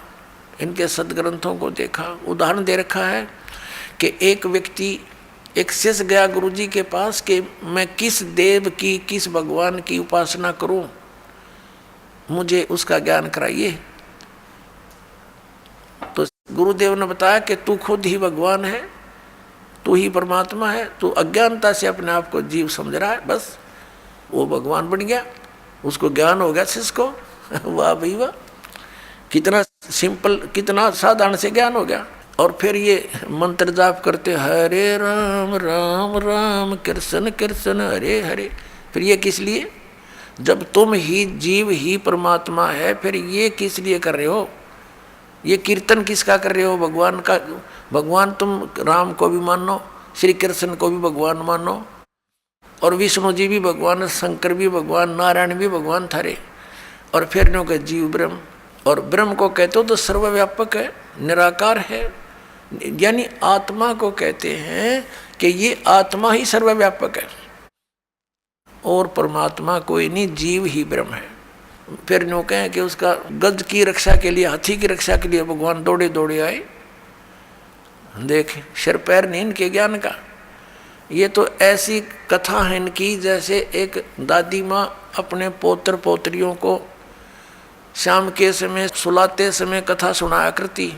इनके सदग्रंथों को देखा, उदाहरण दे रखा है कि एक व्यक्ति, एक शिष्य गया गुरुजी के पास कि मैं किस देव की, किस भगवान की उपासना करूं, मुझे उसका ज्ञान कराइए। तो गुरुदेव ने बताया कि तू खुद ही भगवान है, तू ही परमात्मा है, तू अज्ञानता से अपने आप को जीव समझ रहा है, बस वो भगवान बन गया, उसको ज्ञान हो गया शिष्य को। वाह भाई वाह, कितना सिंपल, कितना साधारण से ज्ञान हो गया। और फिर ये मंत्र जाप करते, हरे राम राम राम कृष्ण कृष्ण हरे हरे। फिर ये किस लिए? जब तुम ही जीव ही परमात्मा है, फिर ये किस लिए कर रहे हो? ये कीर्तन किसका कर रहे हो? भगवान का। भगवान तुम राम को भी मानो, श्री कृष्ण को भी भगवान मानो, और विष्णु जी भी भगवान, शंकर भी भगवान, नारायण भी भगवान थारे। और फिर नो के जीव ब्रह्म, और ब्रह्म को कहते हो तो सर्वव्यापक है, निराकार है, यानी आत्मा को कहते हैं कि ये आत्मा ही सर्वव्यापक है और परमात्मा कोई नहीं, जीव ही ब्रह्म है। फिर नो कहें कि उसका गज की रक्षा के लिए, हाथी की रक्षा के लिए भगवान दौड़े दौड़े आए। देख, सिर पैर नहीं इनके ज्ञान का। ये तो ऐसी कथा है इनकी जैसे एक दादी माँ अपने पोत्र पोत्रियों को शाम के समय सुलाते समय कथा सुनाया करती।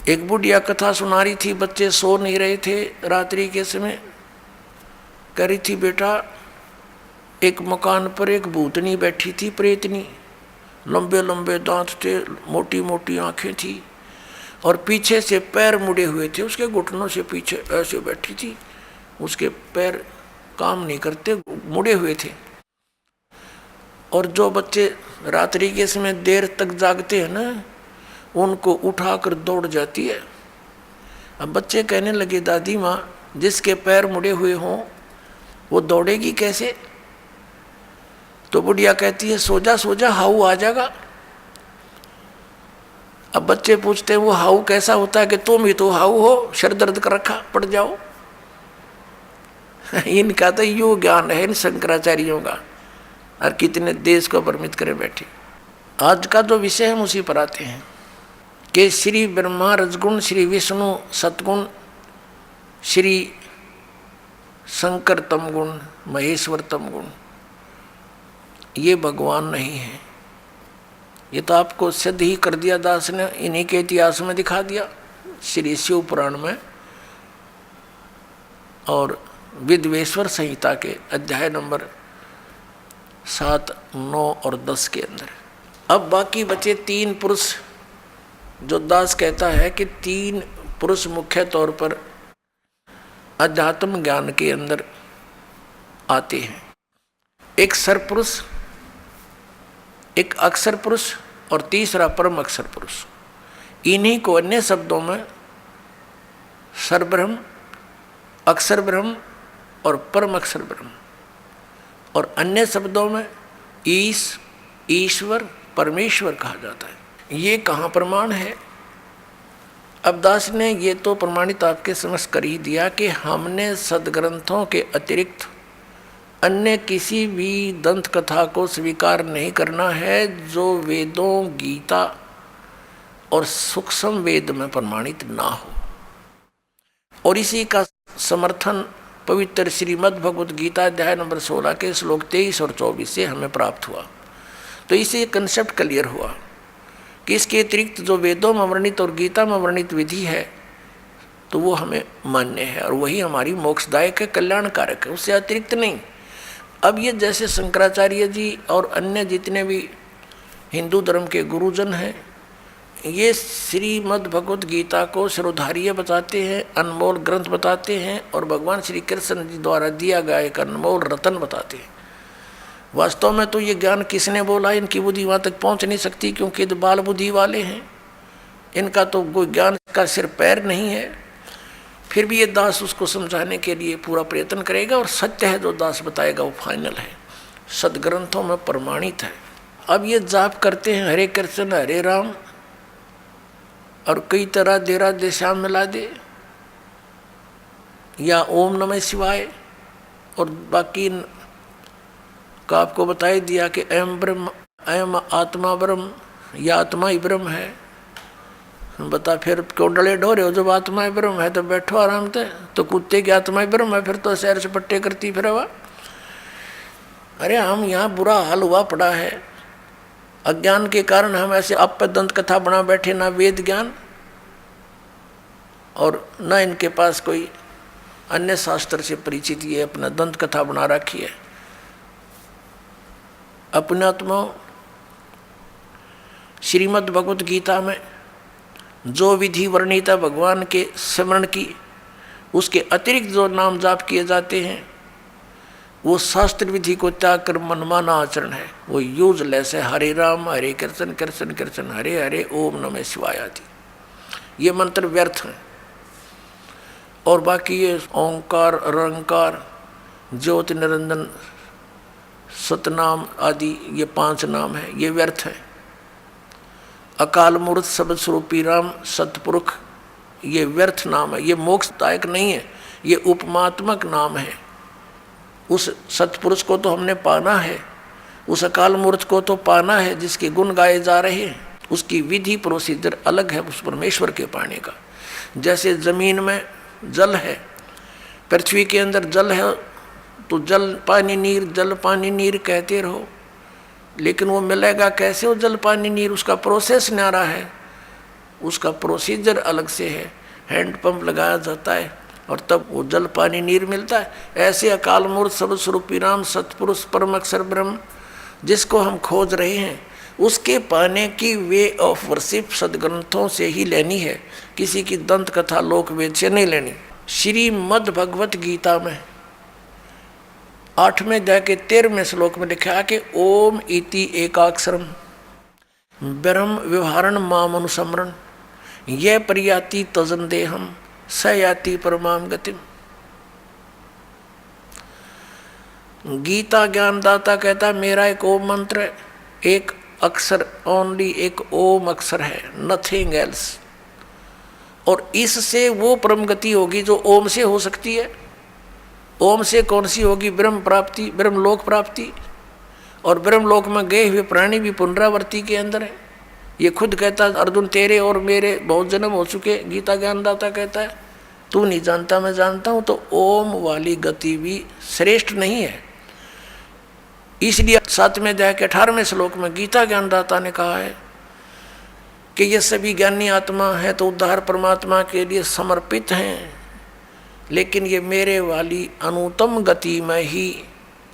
एक बुढ़िया कथा सुना रही थी, बच्चे सो नहीं रहे थे रात्रि के समय। कह रही थी, बेटा एक मकान पर एक भूतनी बैठी थी, प्रेतनी, लंबे लंबे दांत थे, मोटी मोटी आंखें थी और पीछे से पैर मुड़े हुए थे, उसके घुटनों से पीछे ऐसे बैठी थी, उसके पैर काम नहीं करते, मुड़े हुए थे। और जो बच्चे रात्रि के समय देर तक जागते हैं ना, उनको उठाकर दौड़ जाती है। अब बच्चे कहने लगे, दादी माँ जिसके पैर मुड़े हुए हों वो दौड़ेगी कैसे? तो बुढ़िया कहती है, सो जा सो जा, हाउ आ जाएगा। अब बच्चे पूछते हैं, वो हाउ कैसा होता है? कि तुम ही तो हाउ हो, सर दर्द कर रखा, पड़ जाओ। इनका तो यो ज्ञान है इन शंकराचार्यों का, और कितने देश को भ्रमित करे बैठे। आज का जो विषय हम उसी पर आते हैं कि श्री ब्रह्मा रजगुण, श्री विष्णु सतगुण, श्री शंकर तमगुण, महेश्वर तमगुण, ये भगवान नहीं है। ये तो आपको सिद्ध ही कर दिया दास ने, इन्हीं के इतिहास में दिखा दिया, श्री शिव पुराण में और विद्वेश्वर संहिता के अध्याय नंबर 7, 9 और 10 के अंदर। अब बाकी बचे 3 पुरुष जो दास कहता है कि 3 पुरुष मुख्य तौर पर अध्यात्म ज्ञान के अंदर आते हैं, एक सरपुरुष, एक अक्षर पुरुष और तीसरा परम अक्षर पुरुष। इन्हीं को अन्य शब्दों में सरब्रह्म, अक्षर ब्रह्म और परम अक्षर ब्रह्म, और अन्य शब्दों में ईश्वर, परमेश्वर कहा जाता है। ये कहाँ प्रमाण है? अब दास ने ये तो प्रमाणित आपके समझ कर ही दिया कि हमने सदग्रंथों के अतिरिक्त अन्य किसी भी दंत कथा को स्वीकार नहीं करना है जो वेदों, गीता और सूक्ष्म वेद में प्रमाणित ना हो। और इसी का समर्थन पवित्र श्रीमद् भगवद गीता अध्याय नंबर 16 के श्लोक 23 और 24 से हमें प्राप्त हुआ। तो इससे कंसेप्ट क्लियर हुआ कि इसके अतिरिक्त जो वेदों में वर्णित और गीता में वर्णित विधि है तो वो हमें मान्य है और वही हमारी मोक्षदायक है, कल्याणकारक है, उससे अतिरिक्त नहीं। अब ये जैसे शंकराचार्य जी और अन्य जितने भी हिंदू धर्म के गुरुजन हैं, ये श्रीमद् भगवद गीता को शिरोधार्य बताते हैं, अनमोल ग्रंथ बताते हैं और भगवान श्री कृष्ण जी द्वारा दिया गया एक अनमोल रतन बताते हैं। वास्तव में तो ये ज्ञान किसने बोला? इनकी बुद्धि वहाँ तक पहुँच नहीं सकती, क्योंकि तो बाल बुद्धि वाले हैं, इनका तो कोई ज्ञान का सिर पैर नहीं है। फिर भी ये दास उसको समझाने के लिए पूरा प्रयत्न करेगा और सत्य है जो दास बताएगा वो फाइनल है, सदग्रंथों में प्रमाणित है। अब ये जाप करते हैं हरे कृष्ण हरे राम और कई तरह दे राधे श्याम मिला दे, या ओम नमः शिवाय, और बाकी का आपको बताई दिया कि अयम ब्रह्म, अयम आत्मा ब्रह्म, या आत्मा ही ब्रह्म है। बता फिर क्यों डले ढो रहे हो? जब आत्मा ही ब्रह्म है तो बैठो आराम से। तो कुत्ते की आत्मा ही ब्रह्म है, फिर तो सैर से पट्टे करती फिर हवा। अरे हम यहाँ बुरा हाल हुआ पड़ा है, अज्ञान के कारण हम ऐसे आप पर दंत कथा बना बैठे, ना वेद ज्ञान और ना इनके पास कोई अन्य शास्त्र से परिचित, ये अपना दंत कथा बना रखी है। अपने आत्मा श्रीमद् भगवद गीता में जो विधि वर्णित है भगवान के स्मरण की, उसके अतिरिक्त जो नाम जाप किए जाते हैं वो शास्त्र विधि को त्याग कर मनमाना आचरण है, वो यूजलेस है। हरे राम हरे कृष्ण कृष्ण कृष्ण हरे हरे ओम नमः शिवाय आदि ये मंत्र व्यर्थ हैं। और बाकी ये ओंकार, रंकार, ज्योति निरंजन, सतनाम आदि ये 5 नाम है, ये व्यर्थ है। अकाल मूर्त शब्द स्वरूपी राम सतपुरुष ये व्यर्थ नाम है, ये मोक्षदायक नहीं है, ये उपमात्मक नाम है। उस सतपुरुष को तो हमने पाना है, उस अकाल मूर्त को तो पाना है जिसके गुण गाए जा रहे हैं। उसकी विधि प्रोसीजर अलग है उस परमेश्वर के पाने का। जैसे जमीन में जल है, पृथ्वी के अंदर जल है, तो जल पानी नीर जल पानी नीर कहते रहो, लेकिन वो मिलेगा कैसे वो जल पानी नीर? उसका प्रोसेस न्यारा है, उसका प्रोसीजर अलग से है। हैंड पंप लगाया जाता है और तब वो जल पानी नीर मिलता है। ऐसे अकाल मूर्त सर्व स्वरूपी राम सतपुरुष परम अक्षर ब्रह्म जिसको हम खोज रहे हैं, उसके पाने की वे ऑफ वर्शिप सदग्रंथों से ही लेनी है, किसी की दंत कथा लोक वेद से नहीं लेनी। श्रीमद् भगवत गीता में 8वें अध्याय के 13वें श्लोक में लिखा है कि ओम इति एकाक्षरम ब्रह्म व्यवहारण माम अनुसमरण यह परियाति तजन देहम स याति परमाम गतिम। गीता ज्ञानदाता कहता मेरा एक ओम मंत्र है, एक अक्षर ओनली, एक ओम अक्षर है, नथिंग एल्स, और इससे वो परम गति होगी जो ओम से हो सकती है। ओम से कौन सी होगी? ब्रह्म प्राप्ति, ब्रह्मलोक प्राप्ति। और ब्रह्मलोक में गए हुए प्राणी भी पुनरावृत्ति के अंदर है। ये खुद कहता अर्जुन तेरे और मेरे बहुत जन्म हो चुके, गीता ज्ञानदाता कहता है तू नहीं जानता मैं जानता हूँ। तो ओम वाली गति भी श्रेष्ठ नहीं है। इसलिए 7वें अध्याय के 18वें श्लोक में गीता ज्ञानदाता ने कहा है कि ये सभी ज्ञानी आत्मा है तो उद्धार परमात्मा के लिए समर्पित हैं, लेकिन ये मेरे वाली अनुत्तम गति में ही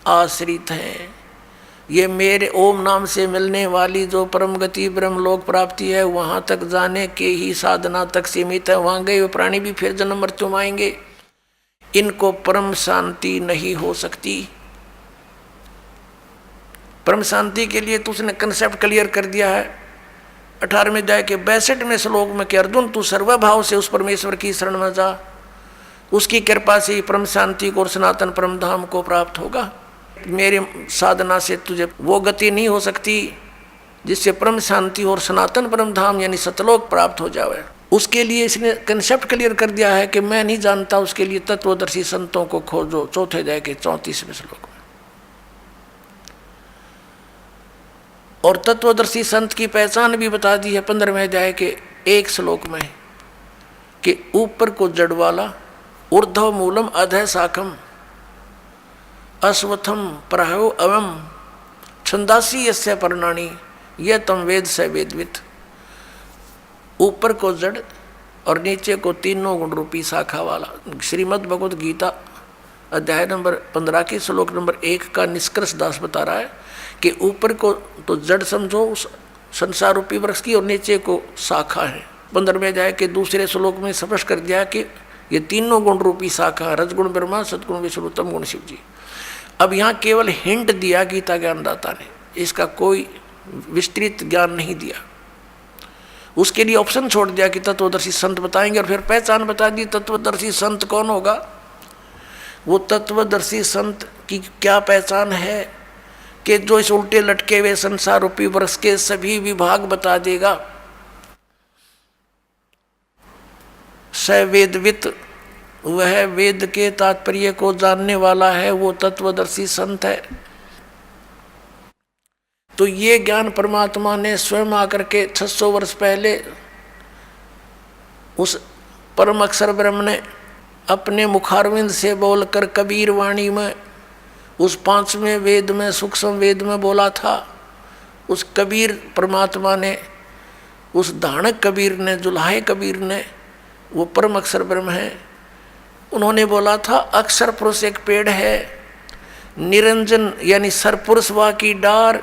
आश्रित हैं। ये मेरे ओम नाम से मिलने वाली जो परम गति ब्रह्म लोक प्राप्ति है, वहाँ तक जाने के ही साधना तक सीमित है। वहाँ गए हुए प्राणी भी फिर जन्म मृत्यु में आएंगे। इनको परम शांति नहीं हो सकती। परम शांति के लिए तो उसने कंसेप्ट क्लियर कर दिया है 18वें अध्याय के 62वें श्लोक में कि अर्जुन तू सर्वभाव से उस परमेश्वर की शरण में जा, उसकी कृपा से ही परम शांति को और सनातन परम धाम को प्राप्त होगा। मेरे साधना से तुझे वो गति नहीं हो सकती जिससे परम शांति और सनातन परम धाम यानी सतलोक प्राप्त हो जाए। उसके लिए इसने कंसेप्ट क्लियर कर दिया है कि मैं नहीं जानता, उसके लिए तत्वदर्शी संतों को खोजो, चौथे अध्याय के 34वें श्लोक में। और तत्वदर्शी संत की पहचान भी बता दी है 15वें अध्याय के 1 श्लोक में कि ऊपर को जड़ वाला, ऊर्ध्व मूलम अधः शाखम, अश्वत्थम प्राहो अवम, छंदासी यस्य पर्णानि, यह तम वेद स वेदवित। ऊपर को जड़ और नीचे को तीनों गुण रूपी शाखा वाला। श्रीमद् भगवद गीता अध्याय नंबर 15 के श्लोक नंबर 1 का निष्कर्ष दास बता रहा है कि ऊपर को तो जड़ समझो उस संसार रूपी वृक्ष की, और नीचे को शाखा है। 15वें अध्याय के दूसरे श्लोक में स्पष्ट कर दिया कि ये तीनों गुण रूपी शाखा, रजगुण ब्रह्मा, सदगुण विष्णु, तम गुण शिव जी। अब यहाँ केवल हिंट दिया गीता ज्ञानदाता ने, इसका कोई विस्तृत ज्ञान नहीं दिया। उसके लिए ऑप्शन छोड़ दिया कि तत्वदर्शी संत बताएंगे, और फिर पहचान बता दी। तत्वदर्शी संत कौन होगा? वो तत्वदर्शी संत की क्या पहचान है कि जो इस उल्टे लटके हुए संसार रूपी वृक्ष के सभी विभाग बता देगा। स वेदवित, वह वेद के तात्पर्य को जानने वाला है, वो तत्वदर्शी संत है। तो ये ज्ञान परमात्मा ने स्वयं आकर के 600 वर्ष पहले उस परम अक्षर ब्रह्म ने अपने मुखारविंद से बोलकर कबीर वाणी में उस 5वें वेद में, सूक्ष्म वेद में बोला था। उस कबीर परमात्मा ने, उस धाणक कबीर ने, जुल्हाए कबीर ने, वो परम अक्षर ब्रह्म है, उन्होंने बोला था अक्षर पुरुष एक पेड़ है, निरंजन यानी सरपुरुष वा की डार,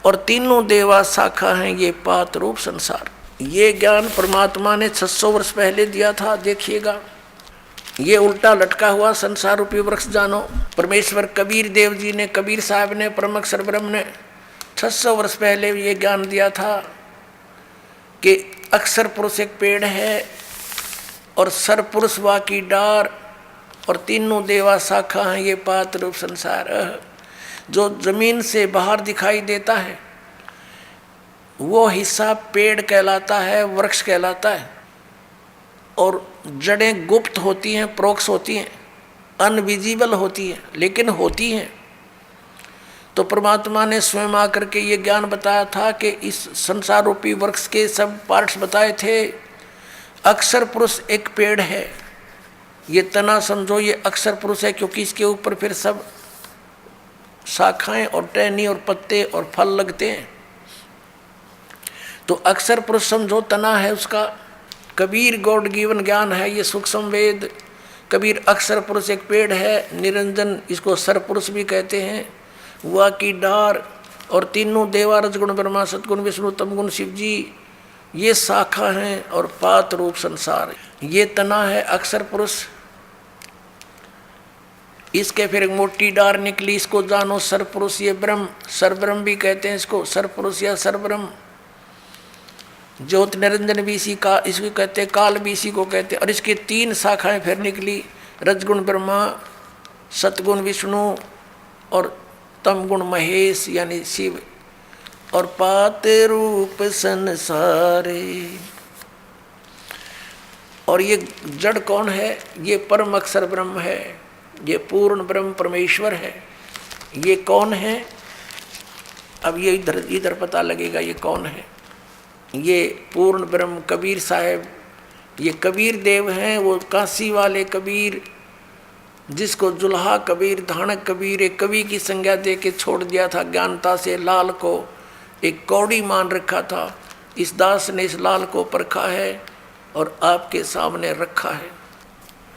और तीनों देवा शाखा हैं ये पात रूप संसार। ये ज्ञान परमात्मा ने 600 वर्ष पहले दिया था। देखिएगा, ये उल्टा लटका हुआ संसार रूपी वृक्ष जानो। परमेश्वर कबीर देव जी ने, कबीर साहब ने, परम अक्षर ब्रह्म ने 600 वर्ष पहले ये ज्ञान दिया था कि अक्षर पुरुष एक पेड़ है और सरपुरुष वा की डार, और तीनों देवा शाखा हैं ये पात रूप संसार। जो जमीन से बाहर दिखाई देता है वो हिस्सा पेड़ कहलाता है, वृक्ष कहलाता है, और जड़ें गुप्त होती हैं, प्रोक्ष होती हैं, अनविजिबल होती हैं, लेकिन होती हैं। तो परमात्मा ने स्वयं आकर के ये ज्ञान बताया था कि इस संसार रूपी वृक्ष के सब पार्ट्स बताए थे। अक्षर पुरुष एक पेड़ है, ये तना समझो, ये अक्षर पुरुष है, क्योंकि इसके ऊपर फिर सब शाखाएं और टहनी और पत्ते और फल लगते हैं। तो अक्षर पुरुष समझो, तना है उसका। कबीर गॉड गिवन ज्ञान है ये सूक्ष्म वेद। कबीर अक्षर पुरुष एक पेड़ है, निरंजन इसको सरपुरुष भी कहते हैं, वह की डार, और तीनों देवा, रजगुण ब्रह्मा, सतगुण विष्णु, तमगुण शिव जी, ये शाखा हैं, और पात रूप संसार ये तना है अक्षर पुरुष। इसके फिर एक मोटी डार निकली, इसको जानो सरपुरुष, ये ब्रह्म, सरब्रह्म भी कहते हैं इसको, सरपुरुष या सरब्रह्म। ज्योत निरंजन भी इसी का, इसको कहते हैं, काल भी इसी को कहते हैं। और इसकी 3 शाखाएं फिर निकली, रजगुण ब्रह्मा, सतगुण विष्णु और तमगुण महेश यानी शिव, और पात रूप संसारे। और ये जड़ कौन है? ये परम अक्षर ब्रह्म है, ये पूर्ण ब्रह्म परमेश्वर है। ये कौन है? अब ये इधर पता लगेगा ये कौन है। ये पूर्ण ब्रह्म कबीर साहब, ये कबीर देव हैं, वो काशी वाले कबीर, जिसको जुल्हा कबीर, धाणक कबीर एक कवि की संज्ञा दे के छोड़ दिया था। ज्ञानता से लाल को एक कौड़ी मान रखा था। इस दास ने इस लाल को परखा है और आपके सामने रखा है।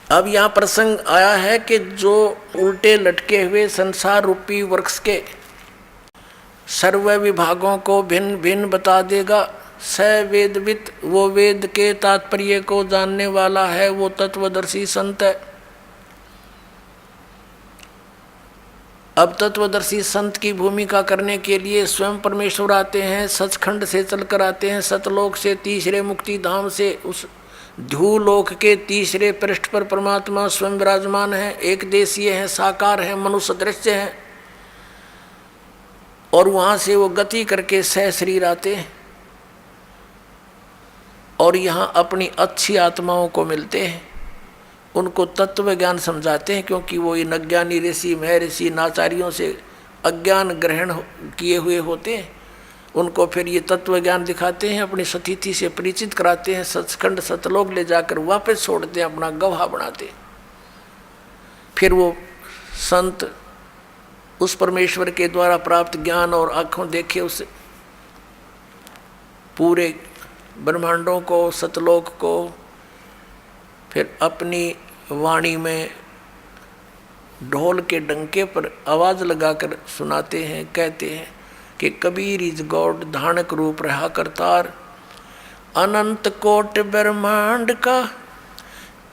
अब यहाँ प्रसंग आया है कि जो उल्टे लटके हुए संसार रूपी वृक्ष के सर्व विभागों को भिन्न भिन्न बता देगा। स वेदवित, वो वेद के तात्पर्य को जानने वाला है, वो तत्वदर्शी संत है। अब तत्वदर्शी संत की भूमिका करने के लिए स्वयं परमेश्वर आते हैं, सचखंड से चलकर आते हैं, सतलोक से, तीसरे मुक्ति धाम से, उस ध्यूलोक के तीसरे पृष्ठ पर परमात्मा स्वयं विराजमान है, एक देशीय है, साकार है, मनुष्य दृश्य है। और वहाँ से वो गति करके सह शरीर आते हैं और यहाँ अपनी अच्छी आत्माओं को मिलते हैं, उनको तत्व ज्ञान समझाते हैं, क्योंकि वो इन अज्ञानी ऋषि महर्षि नाचार्यों से अज्ञान ग्रहण किए हुए होते हैं। उनको फिर ये तत्व ज्ञान दिखाते हैं, अपनी सतिथि से परिचित कराते हैं, सचखंड सतलोक ले जाकर वापस छोड़ते हैं, अपना गवाह बनाते हैं। फिर वो संत उस परमेश्वर के द्वारा प्राप्त ज्ञान और आँखों देखे उस पूरे ब्रह्मांडों को, सतलोक को, फिर अपनी वाणी में ढोल के डंके पर आवाज़ लगाकर सुनाते हैं, कहते हैं कि कबीर इज गॉड, धानक रूप रहा करतार, अनंत कोट ब्रह्मांड का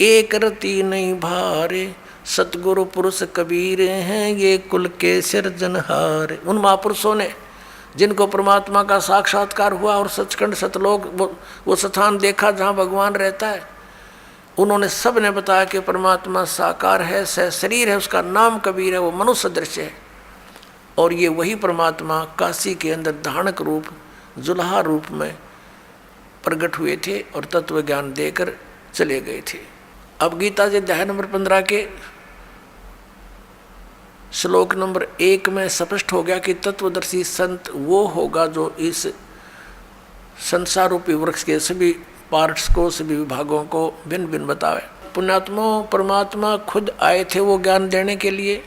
एक रति नहीं भारे, सतगुरु पुरुष कबीर हैं ये कुल के सिरजनहार। उन महापुरुषों ने जिनको परमात्मा का साक्षात्कार हुआ और सचखंड सतलोक वो स्थान देखा जहाँ भगवान रहता है, उन्होंने सब ने बताया कि परमात्मा साकार है, सह शरीर है, उसका नाम कबीर है, वो मनुष्य दृश्य है। और ये वही परमात्मा काशी के अंदर धानक रूप, जुल्हा रूप में प्रकट हुए थे और तत्व ज्ञान देकर चले गए थे। अब गीता जी अध्याय नंबर 15 के श्लोक नंबर 1 में स्पष्ट हो गया कि तत्वदर्शी संत वो होगा जो इस संसार रूपी वृक्ष के सभी पार्ट्स को, सभी विभागों को भिन्न भिन्न बतावे। पुण्यात्मा परमात्मा खुद आए थे वो ज्ञान देने के लिए,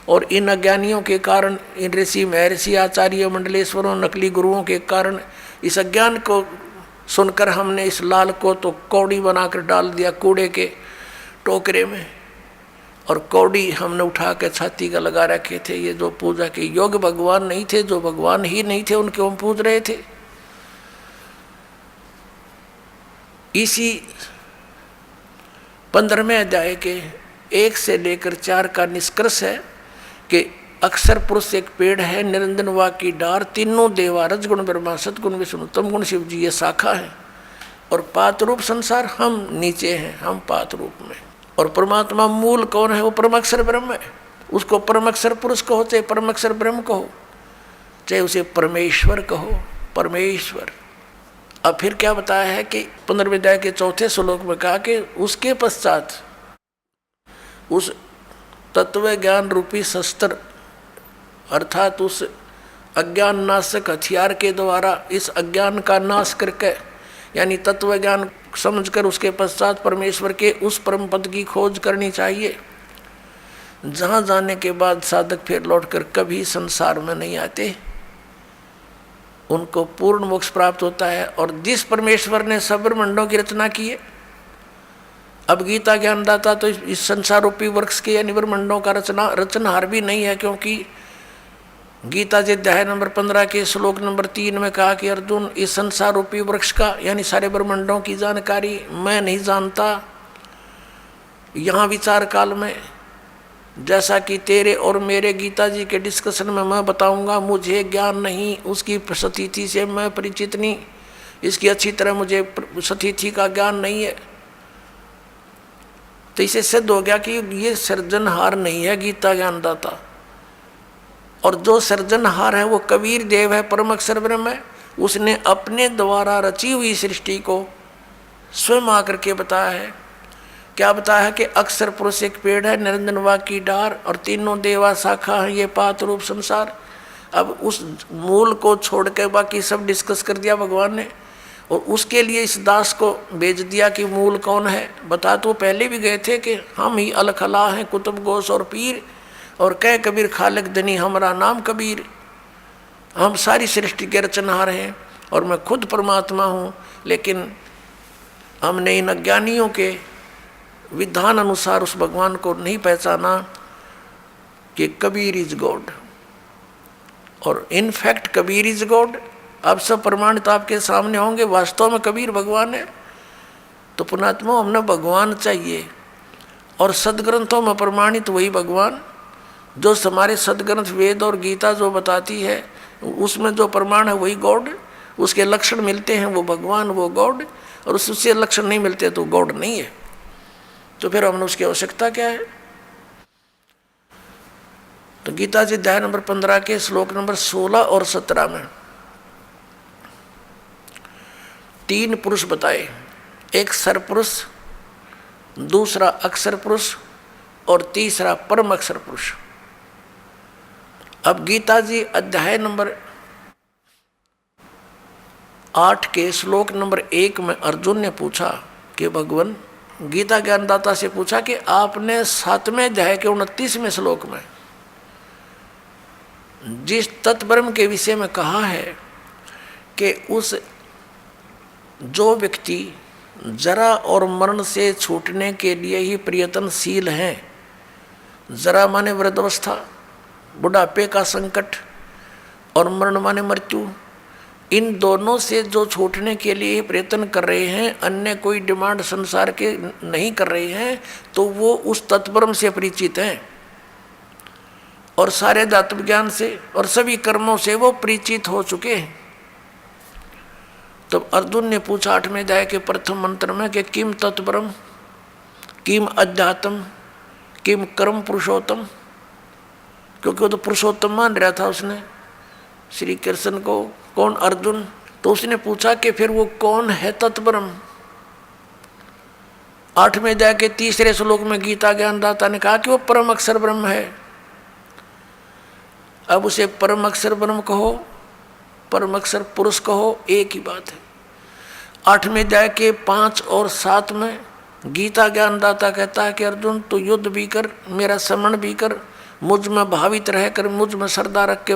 और इन अज्ञानियों के कारण, इन ऋषि महर्षि आचार्य मंडलेश्वरों नकली गुरुओं के कारण इस अज्ञान को सुनकर हमने इस लाल को तो कौड़ी बनाकर डाल दिया कूड़े के टोकरे में, और कौड़ी हमने उठा के छाती का लगा रखे थे। ये जो पूजा के योग्य भगवान नहीं थे, जो भगवान ही नहीं थे, उनके हम पूज रहे थे। इसी 15वें अध्याय के 1 से लेकर 4 का निष्कर्ष है कि अक्षर पुरुष एक पेड़ है, निरंजन वा की डार, तीनों देवा रजगुण ब्रह्मा सतगुण विष्णु तम गुण शिव जी ये शाखा है, और पात रूप संसार हम नीचे हैं, हम पात रूप में। और परमात्मा मूल कौन है? वो परमाक्षर ब्रह्म है। उसको परमाक्षर पुरुष कहो, चाहे परमाक्षर ब्रह्म कहो, चाहे उसे परमेश्वर कहो, परमेश्वर। अब फिर क्या बताया है कि 15वें अध्याय के 4 श्लोक में कहा कि उसके पश्चात उस तत्व ज्ञान रूपी शस्त्र अर्थात उस अज्ञान नाशक हथियार के द्वारा इस अज्ञान का नाश करके, यानी तत्व ज्ञान समझकर उसके पश्चात परमेश्वर के उस परम पद की खोज करनी चाहिए, जहाँ जाने के बाद साधक फिर लौटकर कभी संसार में नहीं आते, उनको पूर्ण मोक्ष प्राप्त होता है। और जिस परमेश्वर ने सब ब्रह्मांडों की रचना की है, अब गीता ज्ञानदाता तो इस संसार रूपी वृक्ष के यानी ब्रह्मांडों का रचनहार भी नहीं है, क्योंकि गीता जी अध्याय नंबर 15 के श्लोक नंबर 3 में कहा कि अर्जुन, इस संसार रूपी वृक्ष का यानी सारे ब्रह्मांडों की जानकारी मैं नहीं जानता। यहाँ विचार काल में जैसा कि तेरे और मेरे गीता जी के डिस्कशन में मैं बताऊंगा, मुझे ज्ञान नहीं, उसकी सतिथि से मैं परिचित नहीं, इसकी अच्छी तरह मुझे सतिथि का ज्ञान नहीं है। तो इसे सिद्ध हो गया कि ये सृजनहार नहीं है गीता ज्ञानदाता, और जो सृजनहार है वो कबीर देव है, परम अक्षर ब्रह्म है। उसने अपने द्वारा रची हुई सृष्टि को स्वयं आकर के बताया है। क्या बताया है कि अक्षर पुरुष एक पेड़ है, निरंजन वा की डार, और तीनों देवा शाखा है, ये पात रूप संसार। अब उस मूल को छोड़ के बाकी सब डिस्कस कर दिया भगवान ने, और उसके लिए इस दास को भेज दिया कि मूल कौन है। बता तो पहले भी गए थे कि हम ही अलखला हैं, कुतुब गोश और पीर, और कह कबीर खालिक दनी हमारा नाम कबीर। हम सारी सृष्टि के रचनहार हैं और मैं खुद परमात्मा हूँ, लेकिन हमने इन अज्ञानियों के विधान अनुसार उस भगवान को नहीं पहचाना कि कबीर इज गॉड। और इनफैक्ट कबीर इज गॉड। अब सब प्रमाणित आपके सामने होंगे, वास्तव में कबीर भगवान है। तो पुणात्मा हमने भगवान चाहिए, और सदग्रंथों में प्रमाणित वही भगवान जो हमारे सदग्रंथ वेद और गीता जो बताती है, उसमें जो प्रमाण है वही गॉड। उसके लक्षण मिलते हैं वो भगवान, वो गॉड, और उससे लक्षण नहीं मिलते तो गॉड नहीं है। तो फिर हमने उसकी आवश्यकता क्या है? तो गीता जी अध्याय नंबर 15 के श्लोक नंबर 16 और 17 में 3 पुरुष बताए, एक सरपुरुष, दूसरा अक्षर पुरुष और तीसरा परम अक्षर पुरुष। अब गीता जी अध्याय नंबर 8 के श्लोक नंबर 1 में अर्जुन ने पूछा कि भगवान, गीता ज्ञानदाता से पूछा कि आपने 7वें अध्याय के 29वें श्लोक में जिस तत्ब्रह्म के विषय में कहा है कि उस जो व्यक्ति जरा और मरण से छूटने के लिए ही प्रयत्नशील हैं, जरा माने वृद्धावस्था, बुढ़ापे का संकट, और मरण माने मृत्यु, इन दोनों से जो छूटने के लिए प्रयत्न कर रहे हैं, अन्य कोई डिमांड संसार के नहीं कर रहे हैं, तो वो उस तत्ब्रह्म से परिचित हैं और सारे दातव्य ज्ञान से और सभी कर्मों से वो परिचित हो चुके हैं। तो अर्जुन ने पूछा 8वें अध्याय के प्रथम मंत्र में कि किम तत्ब्रह्म, किम अध्यात्म, किम कर्म पुरुषोत्तम, क्योंकि वो तो पुरुषोत्तम मान रहा था उसने श्री कृष्ण को। कौन? अर्जुन। तो उसने पूछा कि फिर वो कौन है तत्ब्रह्म? 8वें अध्याय के 3 श्लोक में गीता ज्ञानदाता ने कहा कि वो परम अक्षर ब्रह्म है। अब उसे परम अक्षर ब्रह्म कहो, परम अक्षर पुरुष कहो, एक ही बात है। 8वें अध्याय के 5 और 7 में गीता ज्ञानदाता कहता है कि अर्जुन तू युद्ध भी कर, मेरा स्मरण भी कर, मुझ में भावित रहकर मुझ में श्रद्धा रख के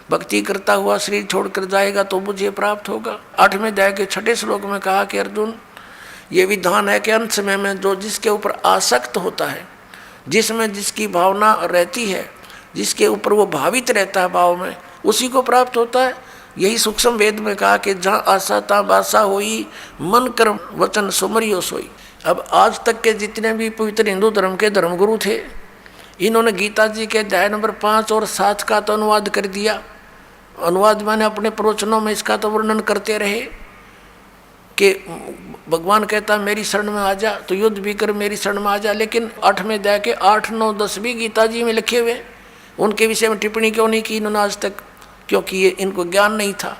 भक्ति करता हुआ शरीर छोड़कर जाएगा तो मुझे प्राप्त होगा। 8वें अध्याय के 6 श्लोक में कहा कि अर्जुन ये विधान है कि अंत समय में जो जिसके ऊपर आसक्त होता है, जिसमें जिसकी भावना रहती है, जिसके ऊपर वो भावित रहता है भाव में, उसी को प्राप्त होता है। यही सूक्ष्म वेद में कहा कि जहाँ आशा ता बासा होई, मन कर्म वचन सुमरियो सोई। अब आज तक के जितने भी पवित्र हिंदू धर्म के धर्मगुरु थे, इन्होंने गीता जी के अध्याय नंबर 5 और 7 का तो अनुवाद कर दिया। अनुवाद माने अपने प्रवचनों में इसका तो वर्णन करते रहे कि भगवान कहता मेरी शरण में आ जा, तो युद्ध भी कर मेरी शरण में आ जा। लेकिन 8वें अध्याय के 8, 9, 10 भी गीता जी में लिखे हुए, उनके विषय में टिप्पणी क्यों नहीं की इन्होंने आज तक? क्योंकि ये इनको ज्ञान नहीं था,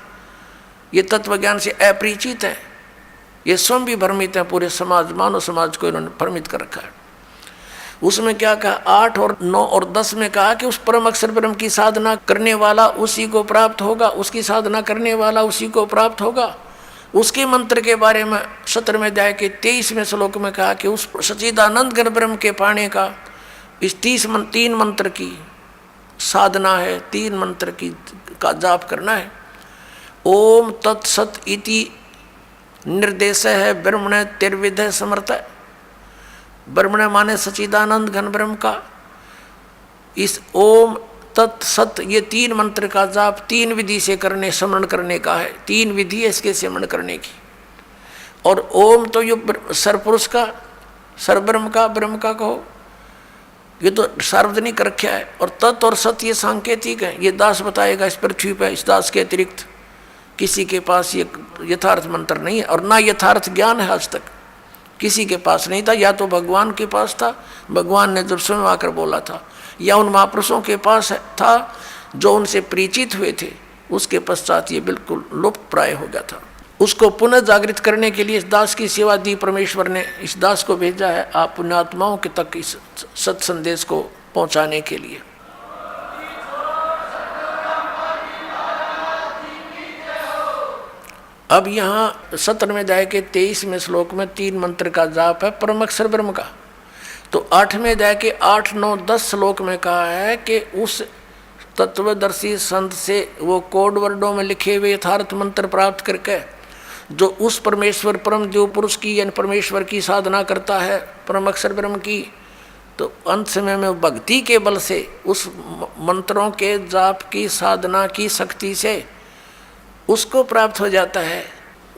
ये तत्व ज्ञान से अपरिचित है, ये स्वयं भी भ्रमित है, पूरे समाज मानव समाज को इन्होंने भ्रमित कर रखा है। उसमें क्या कहा? 8 और 9 और 10 में कहा कि उस परम अक्षर ब्रह्म की साधना करने वाला उसी को प्राप्त होगा, उसकी साधना करने वाला उसी को प्राप्त होगा। उसके मंत्र के बारे में 17वें अध्याय के 23वें श्लोक में कहा कि उस सच्चिदानंद घन ब्रह्म के पाने का इस 3 मंत्र की साधना है, 3 मंत्र की का जाप करना है। ओम तत्सत इति निर्देश है ब्रह्मण तिर्विध समर्थ। ब्रह्मण माने सच्चिदानंद घन ब्रह्म का, इस ओम तत्सत ये 3 मंत्र का जाप 3 विधि से करने, स्मरण करने का है। 3 विधि है इसके स्मरण करने की। और ओम तो ये सरपुरुष का, सरब्रह्म का, ब्रह्म का कहो, ये तो सार्वजनिक रखा है। और तत् और सत ये सांकेतिक है, ये दास बताएगा इस पृथ्वी पर। इस दास के अतिरिक्त किसी के पास ये यथार्थ मंत्र नहीं है, और ना यथार्थ ज्ञान है आज तक किसी के पास नहीं था। या तो भगवान के पास था, भगवान ने जब स्वयं आकर बोला था, या उन महापुरुषों के पास था जो उनसे परिचित हुए थे, उसके पश्चात ये बिल्कुल लुप्त प्राय हो गया था। उसको पुनः जागृत करने के लिए इस दास की सेवा दी परमेश्वर ने। इस दास को भेजा है आप पुण्यात्माओं के तक इस सत संदेश को पहुंचाने के लिए। अब यहाँ 17वें अध्याय के 23वें श्लोक में 3 मंत्र का जाप है परम अक्षर ब्रह्म का। तो 8वें अध्याय के 8, 9, 10 श्लोक में कहा है कि उस तत्वदर्शी संत से वो कोड वर्डों में लिखे हुए यथार्थ मंत्र प्राप्त करके जो उस परमेश्वर परम जो पुरुष की यानी परमेश्वर की साधना करता है, परम अक्षर ब्रह्म की, तो अंत समय में भक्ति के बल से उस मंत्रों के जाप की साधना की शक्ति से उसको प्राप्त हो जाता है।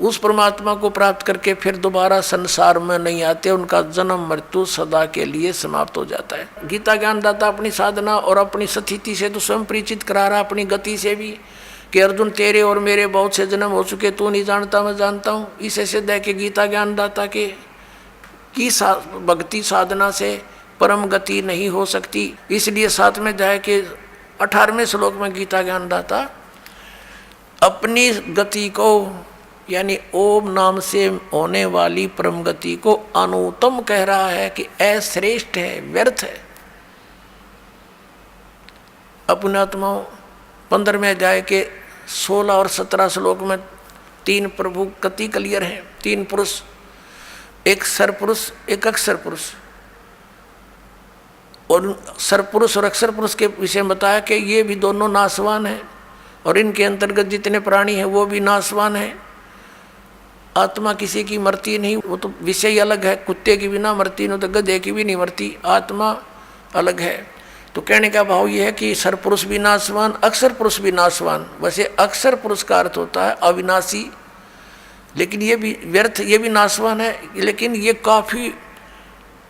उस परमात्मा को प्राप्त करके फिर दोबारा संसार में नहीं आते, उनका जन्म मृत्यु सदा के लिए समाप्त हो जाता है। गीता ज्ञानदाता अपनी साधना और अपनी स्थिति से तो स्वयं परिचित करा रहा, अपनी गति से भी, कि अर्जुन तेरे और मेरे बहुत से जन्म हो चुके, तू नहीं जानता मैं जानता हूँ। इसे सिद्ध है कि गीता ज्ञानदाता की भक्ति साधना से परम गति नहीं हो सकती। इसलिए 7वें अध्याय के 18वें श्लोक में गीता ज्ञानदाता अपनी गति को यानी ओम नाम से होने वाली परम गति को अनुत्तम कह रहा है कि अश्रेष्ठ है, व्यर्थ है। अपने आत्माओं 15वें अध्याय के 16 और 17 श्लोक में 3 प्रभु गति क्लियर है, 3 पुरुष, एक सरपुरुष एक अक्षर पुरुष। और सरपुरुष और अक्षर पुरुष के विषय में बताया कि ये भी दोनों नाशवान हैं और इनके अंतर्गत जितने प्राणी हैं वो भी नाशवान हैं। आत्मा किसी की मरती नहीं, वो तो विषय अलग है, कुत्ते की भी ना मरती, न तो गधे की भी नहीं मरती, आत्मा अलग है। तो कहने का भाव ये है कि सरपुरुष भी नाशवान, अक्षर पुरुष भी नाशवान। वैसे अक्षर पुरुष का अर्थ होता है अविनाशी, लेकिन ये भी व्यर्थ, ये भी नाशवान है, लेकिन ये काफ़ी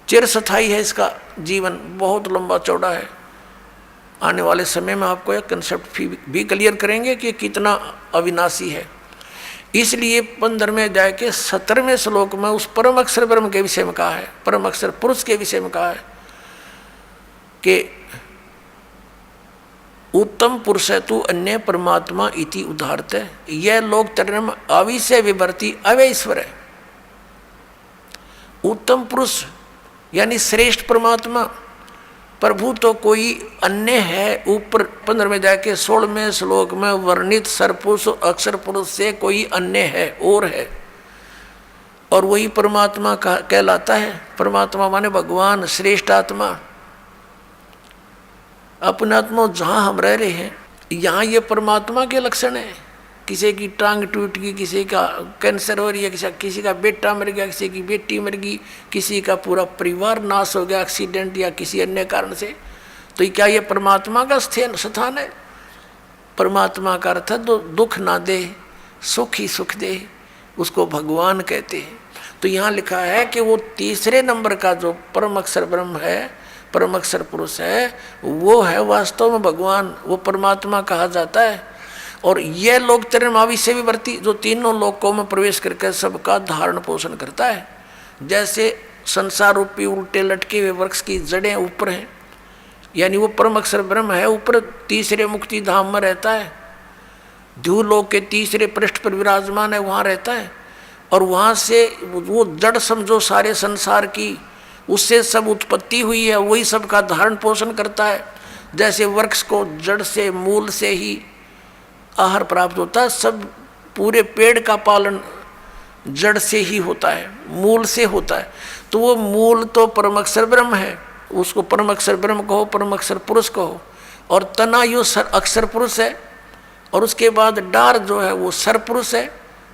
चिरस्थायी है, इसका जीवन बहुत लंबा चौड़ा है। आने वाले समय में आपको एक कंसेप्ट भी क्लियर करेंगे कि कितना अविनाशी है। इसलिए 15वें अध्याय के 17वें श्लोक में उस परम अक्षर ब्रह्म के विषय में कहा है, परम अक्षर पुरुष के विषय में कहा है कि उत्तम पुरुष है तू अन्य परमात्मा इति उदाहरत है। यह लोक तरम अविषय विवर्ती अव्यय ईश्वर है। उत्तम पुरुष यानी श्रेष्ठ परमात्मा प्रभु तो कोई अन्य है। ऊपर 15वें अध्याय के 16वें श्लोक में वर्णित सरपुरुष अक्षर पुरुष से कोई अन्य है और है, और वही परमात्मा कहलाता है। परमात्मा माने भगवान, श्रेष्ठ आत्मा। अपने आत्मा जहाँ हम रह रहे हैं यहाँ ये परमात्मा के लक्षण है। किसी की टांग टूट गई, किसी का कैंसर हो रही है, किसी का बेटा मर गया, किसी की बेटी मर गई, किसी का पूरा परिवार नाश हो गया एक्सीडेंट या किसी अन्य कारण से, तो क्या ये परमात्मा का स्थान है? परमात्मा का अर्थ है दुख ना दे, सुख ही सुख दे, उसको भगवान कहते हैं। तो यहाँ लिखा है कि वो तीसरे नंबर का जो परम अक्षर ब्रह्म है, परम अक्षर पुरुष है, वो है वास्तव में भगवान, वो परमात्मा कहा जाता है। और यह लोक तरमावी से भी वर्ती, जो तीनों लोकों में प्रवेश करके सबका धारण पोषण करता है। जैसे संसार रूपी उल्टे लटके हुए वृक्ष की जड़ें ऊपर हैं, यानी वो परम अक्षर ब्रह्म है, ऊपर तीसरे मुक्ति धाम में रहता है, ध्रुवलोक के तीसरे पृष्ठ पर विराजमान है, वहाँ रहता है। और वहाँ से वो जड़ समझो सारे संसार की, उससे सब उत्पत्ति हुई है, वही सबका धारण पोषण करता है। जैसे वृक्ष को जड़ से मूल से ही आहार प्राप्त होता है, सब पूरे पेड़ का पालन जड़ से ही होता है, मूल से होता है। तो वो मूल तो परम अक्षर ब्रह्म है, उसको परम अक्षर ब्रह्म कहो, परम अक्षर पुरुष कहो। और तना यो अक्षर पुरुष है, और उसके बाद डार जो है वो सर पुरुष है,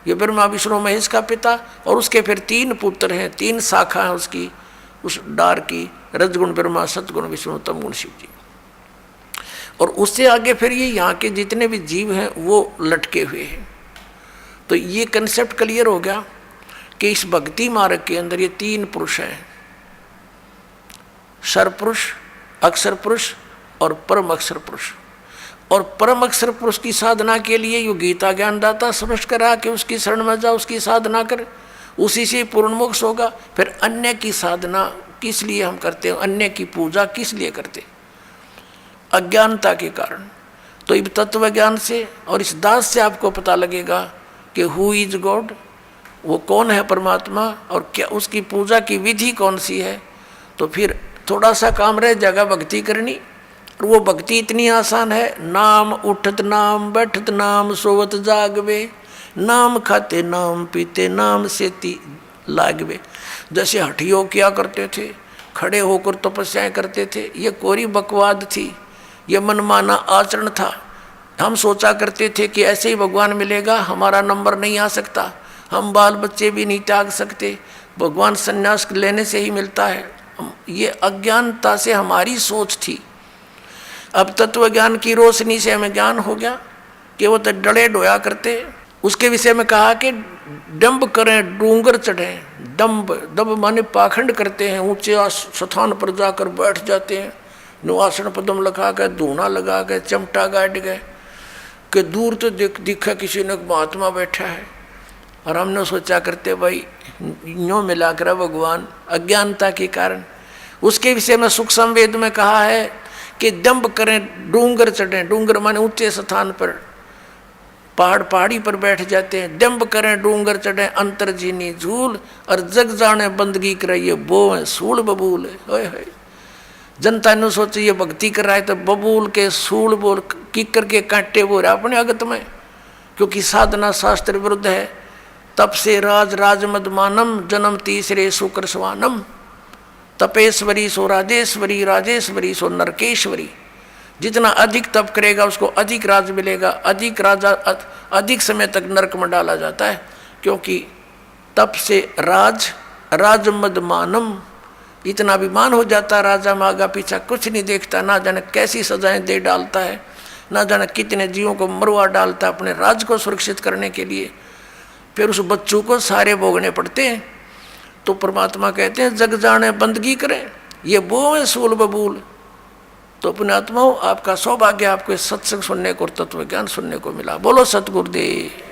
ये ब्रह्मा विष्णु महेश का पिता। और उसके फिर 3 पुत्र हैं, 3 शाखा हैं उसकी, उस डार की, रजगुण ब्रह्मा, सतगुण विष्णु, तमगुण शिव जी। और उससे आगे फिर ये यहाँ के जितने भी जीव हैं वो लटके हुए हैं। तो ये कंसेप्ट क्लियर हो गया कि इस भक्ति मार्ग के अंदर ये 3 पुरुष हैं, सरपुरुष, अक्षर पुरुष और परम अक्षर पुरुष। और परम अक्षर पुरुष की साधना के लिए यो गीता ज्ञानदाता स्पष्ट करा कि उसकी शरण में जा, उसकी साधना कर, उसी से पूर्ण मोक्ष होगा। फिर अन्य की साधना किस लिए हम करते हैं, अन्य की पूजा किस लिए करते हैं? अज्ञानता के कारण। तो इस तत्व ज्ञान से और इस दास से आपको पता लगेगा कि हु इज गॉड, वो कौन है परमात्मा, और क्या उसकी पूजा की विधि कौन सी है। तो फिर थोड़ा सा काम रह जाएगा भक्ति करनी, और वो भक्ति इतनी आसान है। नाम उठत नाम बैठत नाम सोवत जागवे, नाम खाते नाम पीते नाम सेती लागवे। जैसे हठियों किया करते थे, खड़े होकर तपस्याएं करते थे, ये कोरी बकवाद थी, ये मनमाना आचरण था। हम सोचा करते थे कि ऐसे ही भगवान मिलेगा, हमारा नंबर नहीं आ सकता, हम बाल बच्चे भी नहीं त्याग सकते, भगवान संन्यास लेने से ही मिलता है, ये अज्ञानता से हमारी सोच थी। अब तत्व ज्ञान की रोशनी से हमें ज्ञान हो गया कि वो तो डले डोया करते। उसके विषय में कहा कि डंब करें डूंगर चढ़ें। डंब दब माने पाखंड करते हैं, ऊंचे स्थान पर जाकर बैठ जाते हैं, नुआसन पदम लगा के धूना लगा के चमटा गाड़ गए कि दूर तो दिखा किसी ने महात्मा बैठा है। और हमने सोचा करते भाई यूँ मिला कर भगवान अज्ञानता के कारण। उसके विषय में सुख संवेद में कहा है कि दंभ करें डूंगर चढ़ें। डूंगर माने ऊंचे स्थान पर, पहाड़ी पर बैठ जाते हैं। दंभ करें डूंगर चढ़ें अंतर जीनी झूल, और जग जाने बंदगी कराइए बो है सूल बबूल है। जनता ने सोचे ये भक्ति कर रहा है तो बबूल के सूल बोल किकर के कांटे बोल अपने अगत में, क्योंकि साधना शास्त्र विरुद्ध है। तप से राज मद मानम, जन्म तीसरे सुकर स्वानम। तपेश्वरी सो राजेश्वरी, राजेश्वरी सो नरकेश्वरी। जितना अधिक तप करेगा उसको अधिक राज मिलेगा, अधिक राजा अधिक समय तक नरक में डाला जाता है। क्योंकि तप से राज मद मानम, इतना अभिमान हो जाता राजा में आगा पीछा कुछ नहीं देखता, ना जाने कैसी सजाएं दे डालता है, ना जाने कितने जीवों को मरवा डालता है अपने राज्य को सुरक्षित करने के लिए। फिर उस बच्चों को सारे भोगने पड़ते हैं। तो परमात्मा कहते हैं जग जाने बंदगी करें, ये वो है सूल बबूल। तो अपने आत्माओं आपका सौभाग्य, आपको सत्संग सुनने को और तत्व ज्ञान सुनने को मिला। बोलो सतगुरुदेव।